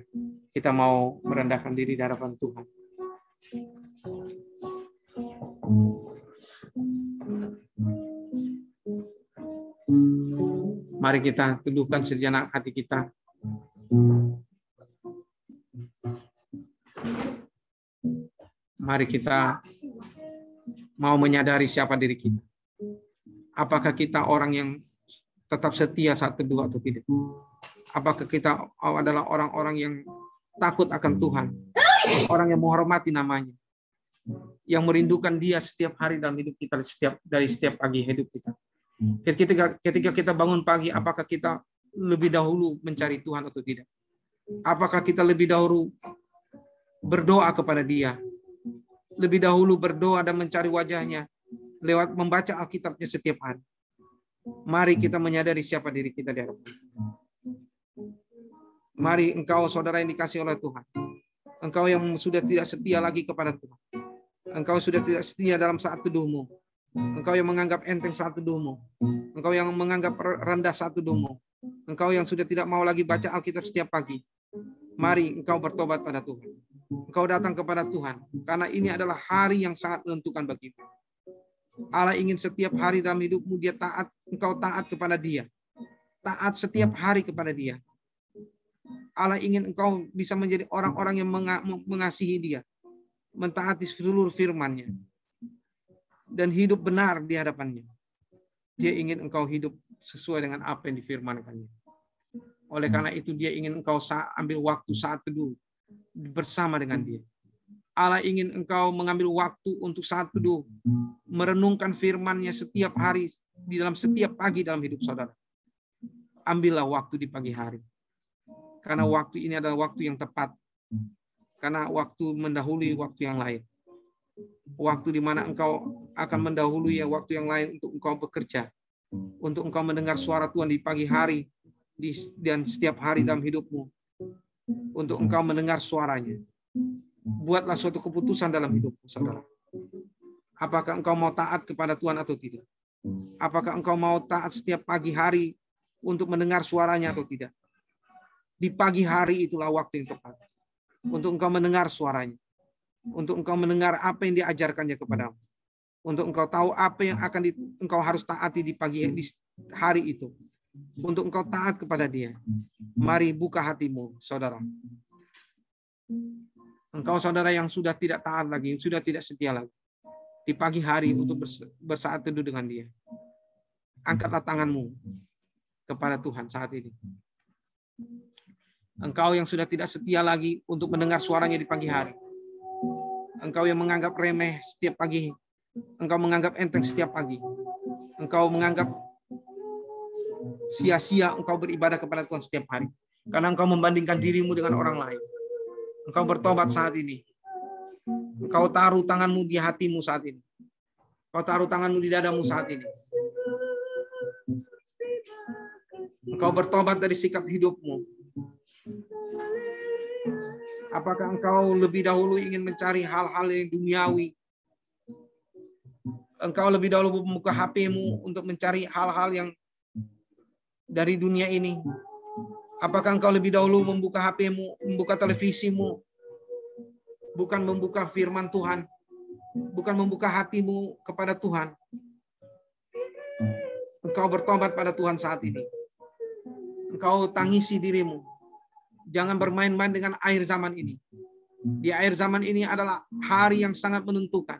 Kita mau merendahkan diri di hadapan Tuhan. Mari kita tundukkan sejenak hati kita. Mari kita mau menyadari siapa diri kita. Apakah kita orang yang tetap setia saat teduh atau tidak? Apakah kita adalah orang-orang yang takut akan Tuhan? Orang yang menghormati namanya. Yang merindukan Dia setiap hari dalam hidup kita, dari setiap pagi hidup kita. Ketika kita bangun pagi, apakah kita lebih dahulu mencari Tuhan atau tidak? Apakah kita lebih dahulu berdoa kepada Dia? Lebih dahulu berdoa dan mencari wajahnya lewat membaca Alkitabnya setiap hari. Mari kita menyadari siapa diri kita di hadapan. Mari engkau saudara yang dikasihi oleh Tuhan. Engkau yang sudah tidak setia lagi kepada Tuhan. Engkau sudah tidak setia dalam saat teduhmu. Engkau yang menganggap enteng saat teduhmu. Engkau yang menganggap rendah saat teduhmu. Engkau yang sudah tidak mau lagi baca Alkitab setiap pagi. Mari engkau bertobat pada Tuhan. Engkau datang kepada Tuhan. Karena ini adalah hari yang sangat menentukan bagimu. Allah ingin setiap hari dalam hidupmu dia taat. Engkau taat kepada Dia. Taat setiap hari kepada Dia. Allah ingin engkau bisa menjadi orang-orang yang mengasihi Dia. Mentaati seluruh firman-Nya. Dan hidup benar di hadapannya. Dia ingin engkau hidup sesuai dengan apa yang difirmankannya. Oleh karena itu dia ingin engkau ambil waktu saat teduh bersama dengan Dia. Allah ingin engkau mengambil waktu untuk saat teduh, merenungkan firman-Nya setiap hari, di dalam setiap pagi dalam hidup saudara. Ambillah waktu di pagi hari. Karena waktu ini adalah waktu yang tepat. Karena waktu mendahului waktu yang lain. Waktu di mana engkau akan mendahului waktu yang lain untuk engkau bekerja. Untuk engkau mendengar suara Tuhan di pagi hari dan setiap hari dalam hidupmu. Untuk engkau mendengar suaranya. Buatlah suatu keputusan dalam hidupmu, saudara. Apakah engkau mau taat kepada Tuhan atau tidak? Apakah engkau mau taat setiap pagi hari untuk mendengar suaranya atau tidak? Di pagi hari itulah waktu yang tepat. Untuk engkau mendengar suaranya. Untuk engkau mendengar apa yang diajarkannya kepadamu. Untuk engkau tahu apa yang akan engkau harus taati di hari itu. Untuk engkau taat kepada Dia. Mari buka hatimu, saudara. Engkau saudara yang sudah tidak taat lagi, sudah tidak setia lagi. Di pagi hari untuk bersaat teduh dengan Dia. Angkatlah tanganmu kepada Tuhan saat ini. Engkau yang sudah tidak setia lagi untuk mendengar suaranya di pagi hari. Engkau yang menganggap remeh setiap pagi. Engkau menganggap enteng setiap pagi. Engkau menganggap sia-sia engkau beribadah kepada Tuhan setiap hari. Karena engkau membandingkan dirimu dengan orang lain. Engkau bertobat saat ini. Engkau taruh tanganmu di hatimu saat ini. Engkau taruh tanganmu di dadamu saat ini. Engkau bertobat dari sikap hidupmu. Apakah engkau lebih dahulu ingin mencari hal-hal yang duniawi? Engkau lebih dahulu membuka HP-mu untuk mencari hal-hal yang dari dunia ini? Apakah engkau lebih dahulu membuka HP-mu, membuka televisimu, bukan membuka firman Tuhan, bukan membuka hatimu kepada Tuhan? Engkau bertobat pada Tuhan saat ini. Engkau tangisi dirimu. Jangan bermain-main dengan akhir zaman ini. Di akhir zaman ini adalah hari yang sangat menentukan.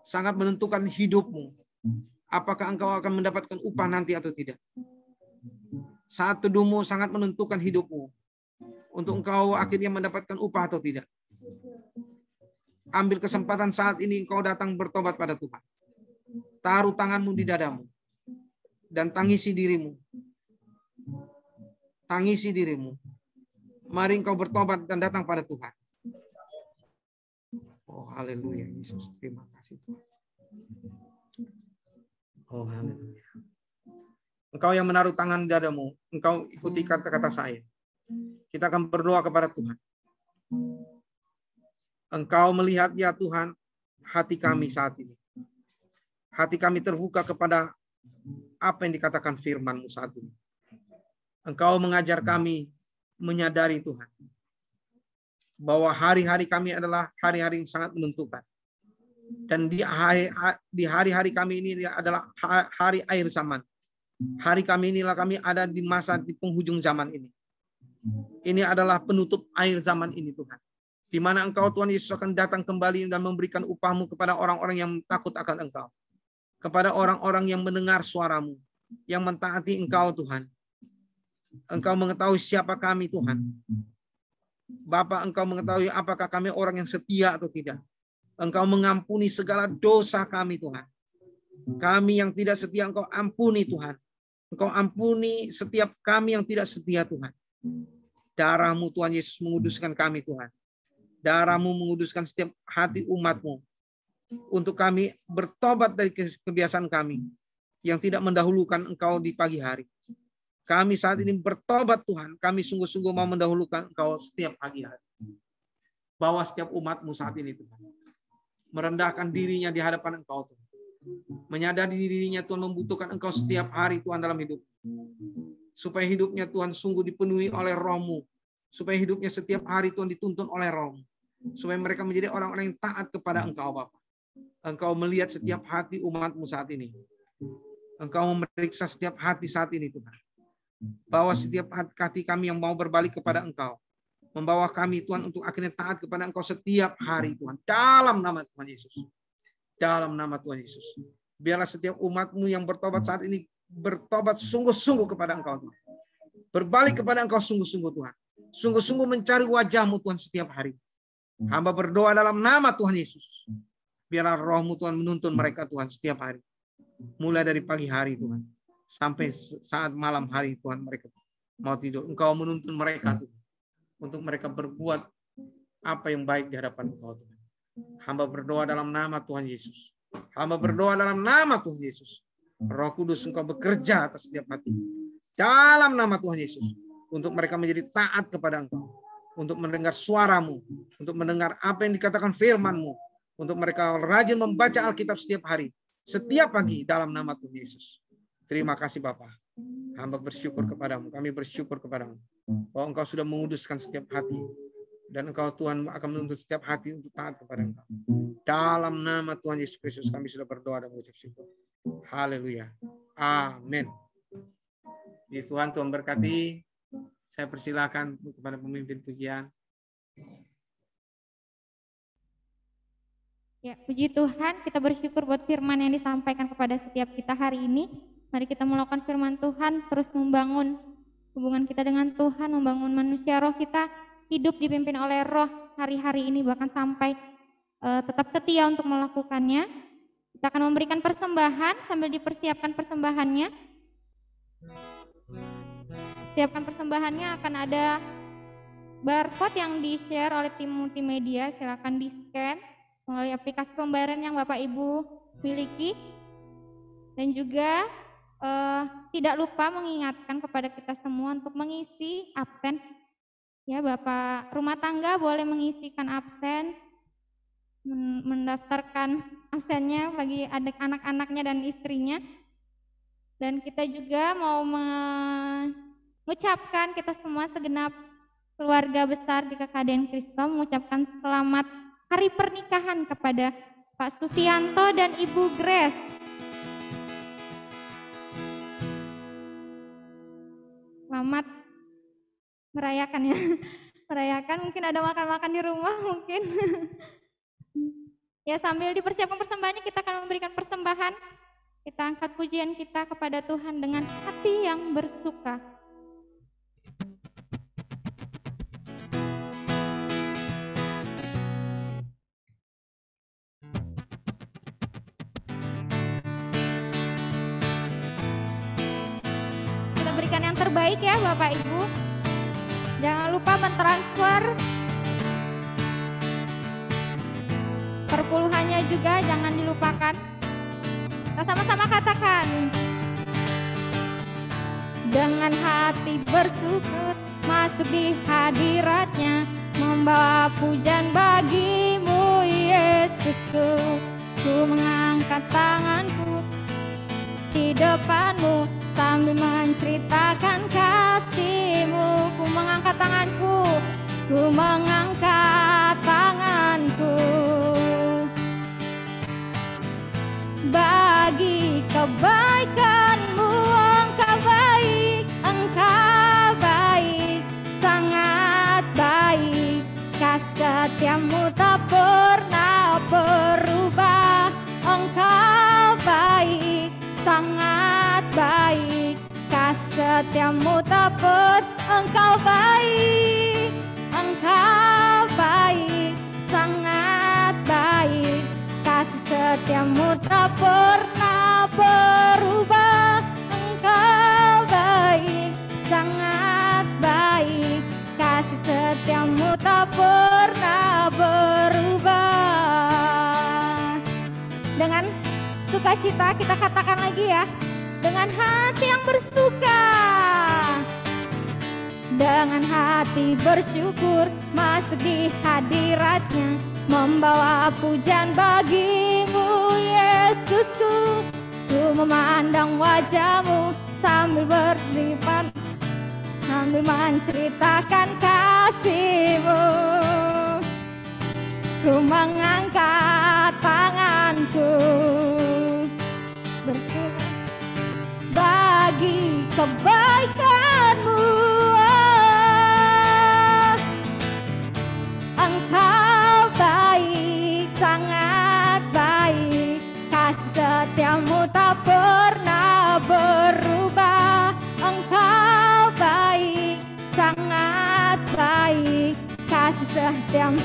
Sangat menentukan hidupmu. Apakah engkau akan mendapatkan upah nanti atau tidak? Saat teduhmu sangat menentukan hidupmu. Untuk engkau akhirnya mendapatkan upah atau tidak. Ambil kesempatan saat ini engkau datang bertobat pada Tuhan. taruh tanganmu di dadamu, dan tangisi dirimu. Tangisi dirimu. Mari engkau bertobat dan datang pada Tuhan. Oh, haleluya Yesus. Terima kasih Tuhan. Oh, haleluya. Engkau yang menaruh tangan di dadamu, engkau ikuti kata-kata saya. Kita akan berdoa kepada Tuhan. Engkau melihat ya Tuhan hati kami saat ini. Hati kami terbuka kepada apa yang dikatakan firman-Mu saat ini. Engkau mengajar kami menyadari Tuhan, bahwa hari-hari kami adalah hari-hari yang sangat menentukan. Dan di hari-hari kami ini adalah hari akhir zaman. Hari kami inilah kami ada di masa di penghujung zaman ini. Ini adalah penutup akhir zaman ini Tuhan. Di mana Engkau Tuhan Yesus akan datang kembali dan memberikan upah-Mu kepada orang-orang yang takut akan Engkau. Kepada orang-orang yang mendengar suara-Mu, yang mentaati Engkau Tuhan. Engkau mengetahui siapa kami Tuhan. Bapa, Engkau mengetahui apakah kami orang yang setia atau tidak. Engkau mengampuni segala dosa kami Tuhan. Kami yang tidak setia Engkau ampuni Tuhan. Engkau ampuni setiap kami yang tidak setia Tuhan. Darah-Mu Tuhan Yesus menguduskan kami Tuhan. Darah-Mu menguduskan setiap hati umat-Mu. Untuk kami bertobat dari kebiasaan kami yang tidak mendahulukan Engkau di pagi hari. Kami saat ini bertobat Tuhan. Kami sungguh-sungguh mau mendahulukan Engkau setiap pagi hari. Bawa setiap umat-Mu saat ini Tuhan. Merendahkan dirinya di hadapan Engkau Tuhan. Menyadari dirinya Tuhan membutuhkan Engkau setiap hari Tuhan dalam hidup. Supaya hidupnya Tuhan sungguh dipenuhi oleh Roh-Mu. Supaya hidupnya setiap hari Tuhan dituntun oleh Roh-Mu. Supaya mereka menjadi orang-orang yang taat kepada Engkau Bapa. Engkau melihat setiap hati umat-Mu saat ini. Engkau memeriksa setiap hati saat ini Tuhan. Bawa setiap hati kami yang mau berbalik kepada Engkau. Membawa kami Tuhan untuk akhirnya taat kepada Engkau setiap hari Tuhan. Dalam nama Tuhan Yesus. Dalam nama Tuhan Yesus. Biarlah setiap umat-Mu yang bertobat saat ini bertobat sungguh-sungguh kepada Engkau Tuhan. Berbalik kepada Engkau sungguh-sungguh Tuhan. Sungguh-sungguh mencari wajah-Mu Tuhan setiap hari. Hamba berdoa dalam nama Tuhan Yesus. Biarlah Roh-Mu Tuhan menuntun mereka Tuhan setiap hari. Mulai dari pagi hari Tuhan. Sampai saat malam hari Tuhan mereka mau tidur. Engkau menuntun mereka Tuhan. Untuk mereka berbuat apa yang baik di hadapan Engkau Tuhan. Hamba berdoa dalam nama Tuhan Yesus. Hamba berdoa dalam nama Tuhan Yesus. Roh Kudus Engkau bekerja atas setiap hati. Dalam nama Tuhan Yesus. Untuk mereka menjadi taat kepada Engkau. Untuk mendengar suara-Mu. Untuk mendengar apa yang dikatakan firman-Mu. Untuk mereka rajin membaca Alkitab setiap hari. Setiap pagi dalam nama Tuhan Yesus. Terima kasih Bapa. Hamba bersyukur kepadamu. Kami bersyukur kepadamu. Bahwa Engkau sudah menguduskan setiap hati. Dan Engkau Tuhan akan menuntut setiap hati untuk taat kepada Engkau. Dalam nama Tuhan Yesus Kristus kami sudah berdoa dan mengucap syukur. Haleluya. Amin. Di Tuhan berkati. Saya persilakan kepada pemimpin pujian. Ya, puji Tuhan, kita bersyukur buat firman yang disampaikan kepada setiap kita hari ini. Mari kita melakukan firman Tuhan, terus membangun hubungan kita dengan Tuhan, membangun manusia roh kita, hidup dipimpin oleh roh hari-hari ini, bahkan sampai tetap setia untuk melakukannya. Kita akan memberikan persembahan sambil dipersiapkan persembahannya. Siapkan persembahannya, akan ada barcode yang di-share oleh tim multimedia, silakan di-scan melalui aplikasi pembayaran yang Bapak Ibu miliki. Dan juga tidak lupa mengingatkan kepada kita semua untuk mengisi absen. Ya, Bapak rumah tangga boleh mengisikan absen, mendaftarkan absennya bagi anak-anaknya dan istrinya. Dan kita juga mau mengucapkan, kita semua segenap keluarga besar di KKDN Kristus mengucapkan selamat hari pernikahan kepada Pak Sufianto dan Ibu Grace. Selamat merayakan ya. Merayakan, mungkin ada makan-makan di rumah mungkin. Ya, sambil dipersiapkan persembahannya, kita akan memberikan persembahan. Kita angkat pujian kita kepada Tuhan dengan hati yang bersuka. memberikan yang terbaik ya Bapak Ibu. Jangan lupa mentransfer perpuluhannya juga, jangan dilupakan. Kita sama-sama katakan. Dengan hati bersyukur masuk di hadiratnya, membawa pujian bagimu Yesusku. Ku mengangkat tanganku di depanmu sambil menceritakan kasih-Mu. Ku mengangkat tanganku, ku mengangkat tanganku. Bagi kebaikan-Mu, Engkau baik, Engkau baik, sangat baik. Kasih setiamu tak pernah berubah. Engkau baik, sangat baik. Kasih setiamu tak Engkau baik, Engkau baik, sangat baik. Kasih setiamu tak pernah berubah. Engkau baik, sangat baik. Kasih setiamu tak pernah berubah. Dengan sukacita kita katakan lagi ya. Dengan hati yang bersuka, dengan hati bersyukur masuk di hadiratnya, membawa pujian bagimu Yesusku. Ku memandang wajah-Mu sambil berlipat, sambil menceritakan kasih-Mu. Ku mengangkat tanganku bersyukur bagi kebaikan-Mu. Engkau baik, sangat baik. Kasih setiamu tak pernah berubah. Engkau baik, sangat baik. Kasih setiamu.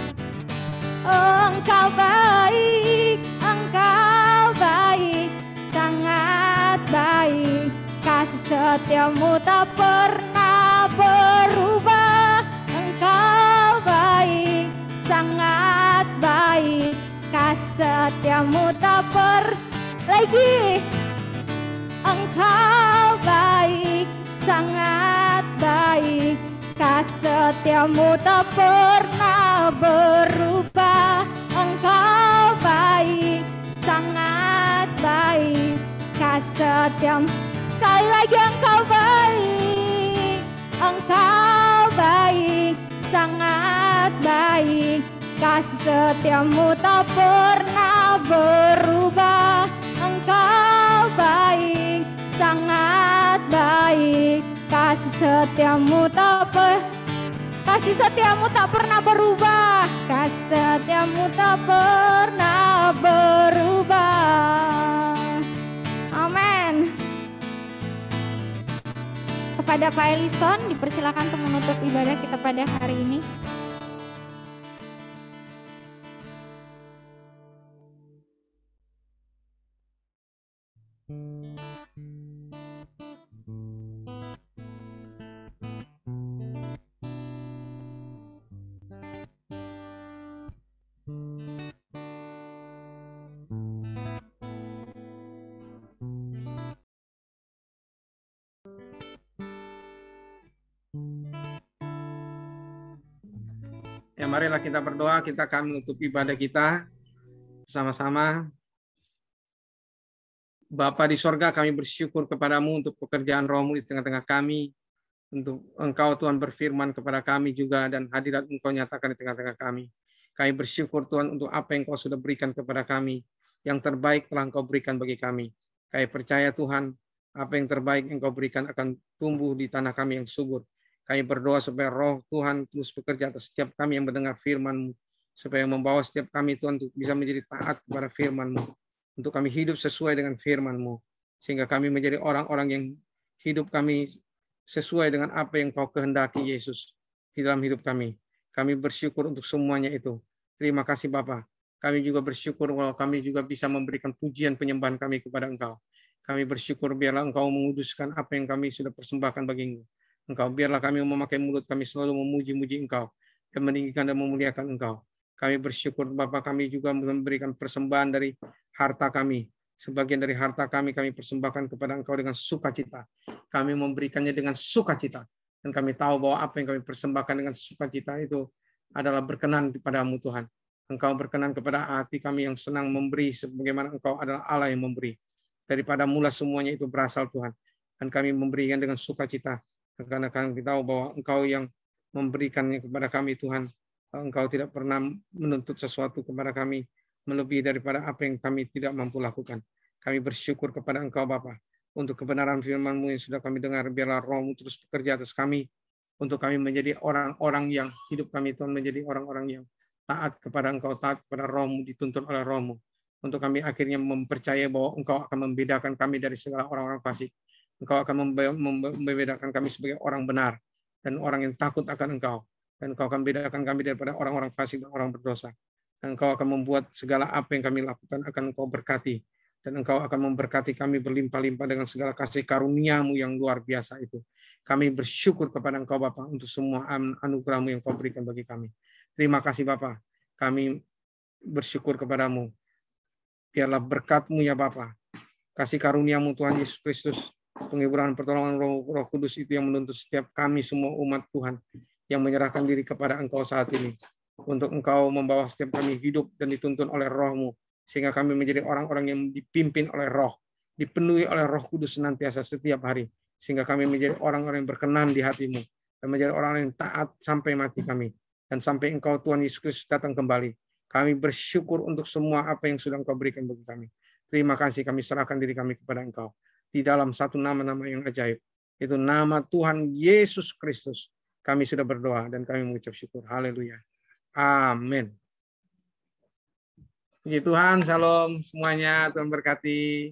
Engkau baik, Engkau baik, sangat baik. Kasih setiamu tak pernah berubah. Engkau baik, sangat baik. Kasih setiamu tak lagi. Engkau baik, sangat baik. Kasih setiamu tak pernah berubah. Engkau baik, sangat baik. Kasih setiamu. Sekali lagi, Engkau baik, Engkau baik, sangat baik. Kasih setiamu tak pernah berubah. Engkau baik, sangat baik. Kasih setiamu tak pernah berubah. Kasih setiamu tak pernah berubah. Amin. Kepada Pak Elison dipersilakan untuk menutup ibadah kita pada hari ini. Ya, marilah kita berdoa, kita akan menutup ibadah kita sama-sama. Bapa di sorga, kami bersyukur kepadamu untuk pekerjaan Roh-Mu di tengah-tengah kami. Untuk Engkau Tuhan berfirman kepada kami juga dan hadirat Engkau nyatakan di tengah-tengah kami. Kami bersyukur Tuhan untuk apa yang Engkau sudah berikan kepada kami. Yang terbaik telah Engkau berikan bagi kami. Kami percaya Tuhan, apa yang terbaik Engkau berikan akan tumbuh di tanah kami yang subur. Kami berdoa supaya Roh Tuhan terus bekerja atas setiap kami yang mendengar firman-Mu, supaya membawa setiap kami Tuhan untuk bisa menjadi taat kepada firman-Mu, untuk kami hidup sesuai dengan firman-Mu, sehingga kami menjadi orang-orang yang hidup kami sesuai dengan apa yang Kau kehendaki Yesus di dalam hidup kami. Kami bersyukur untuk semuanya itu. Terima kasih Bapa. Kami juga bersyukur kalau kami juga bisa memberikan pujian penyembahan kami kepada Engkau. Kami bersyukur biarlah Engkau menguduskan apa yang kami sudah persembahkan bagi Engkau. Biarlah kami memakai mulut kami selalu memuji-muji Engkau dan meninggikan dan memuliakan Engkau. Kami bersyukur Bapa, kami juga memberikan persembahan dari harta kami. Sebagian dari harta kami persembahkan kepada Engkau dengan sukacita. Kami memberikannya dengan sukacita. Dan kami tahu bahwa apa yang kami persembahkan dengan sukacita itu adalah berkenan kepadamu Tuhan. Engkau berkenan kepada hati kami yang senang memberi sebagaimana Engkau adalah Allah yang memberi. Daripada mula semuanya itu berasal Tuhan. Dan kami memberikan dengan sukacita. Karena kami tahu bahwa Engkau yang memberikannya kepada kami Tuhan. Engkau tidak pernah menuntut sesuatu kepada kami melebihi daripada apa yang kami tidak mampu lakukan. Kami bersyukur kepada Engkau Bapa untuk kebenaran firman-Mu yang sudah kami dengar. Biarlah Roh-Mu terus bekerja atas kami untuk kami menjadi orang-orang yang hidup kami Tuhan menjadi orang-orang yang taat kepada Engkau, taat kepada Roh-Mu, dituntun oleh Roh-Mu. Untuk kami akhirnya mempercayai bahwa Engkau akan membedakan kami dari segala orang-orang fasik. Engkau akan membedakan kami sebagai orang benar dan orang yang takut akan Engkau. Dan Engkau akan bedakan kami daripada orang-orang fasik dan orang berdosa. Dan Engkau akan membuat segala apa yang kami lakukan akan Engkau berkati. Dan Engkau akan memberkati kami berlimpah-limpah dengan segala kasih karunia-Mu yang luar biasa itu. Kami bersyukur kepada Engkau Bapa untuk semua anugerah-Mu yang Kau berikan bagi kami. Terima kasih Bapa. Kami bersyukur kepadamu. Biarlah berkat-Mu ya Bapa. Kasih karunia-Mu Tuhan Yesus Kristus. Penghiburan pertolongan Roh Kudus itu yang menuntut setiap kami semua umat Tuhan yang menyerahkan diri kepada Engkau saat ini. Untuk Engkau membawa setiap kami hidup dan dituntun oleh Roh-Mu. Sehingga kami menjadi orang-orang yang dipimpin oleh Roh. Dipenuhi oleh Roh Kudus senantiasa setiap hari. Sehingga kami menjadi orang-orang yang berkenan di hati-Mu. Dan menjadi orang yang taat sampai mati kami. Dan sampai Engkau Tuhan Yesus Kristus datang kembali. Kami bersyukur untuk semua apa yang sudah Engkau berikan bagi kami. Terima kasih kami serahkan diri kami kepada Engkau. Di dalam satu nama-nama yang ajaib. Itu nama Tuhan Yesus Kristus. Kami sudah berdoa dan kami mengucap syukur. Haleluya. Amin. Puji Tuhan, shalom semuanya. Tuhan berkati.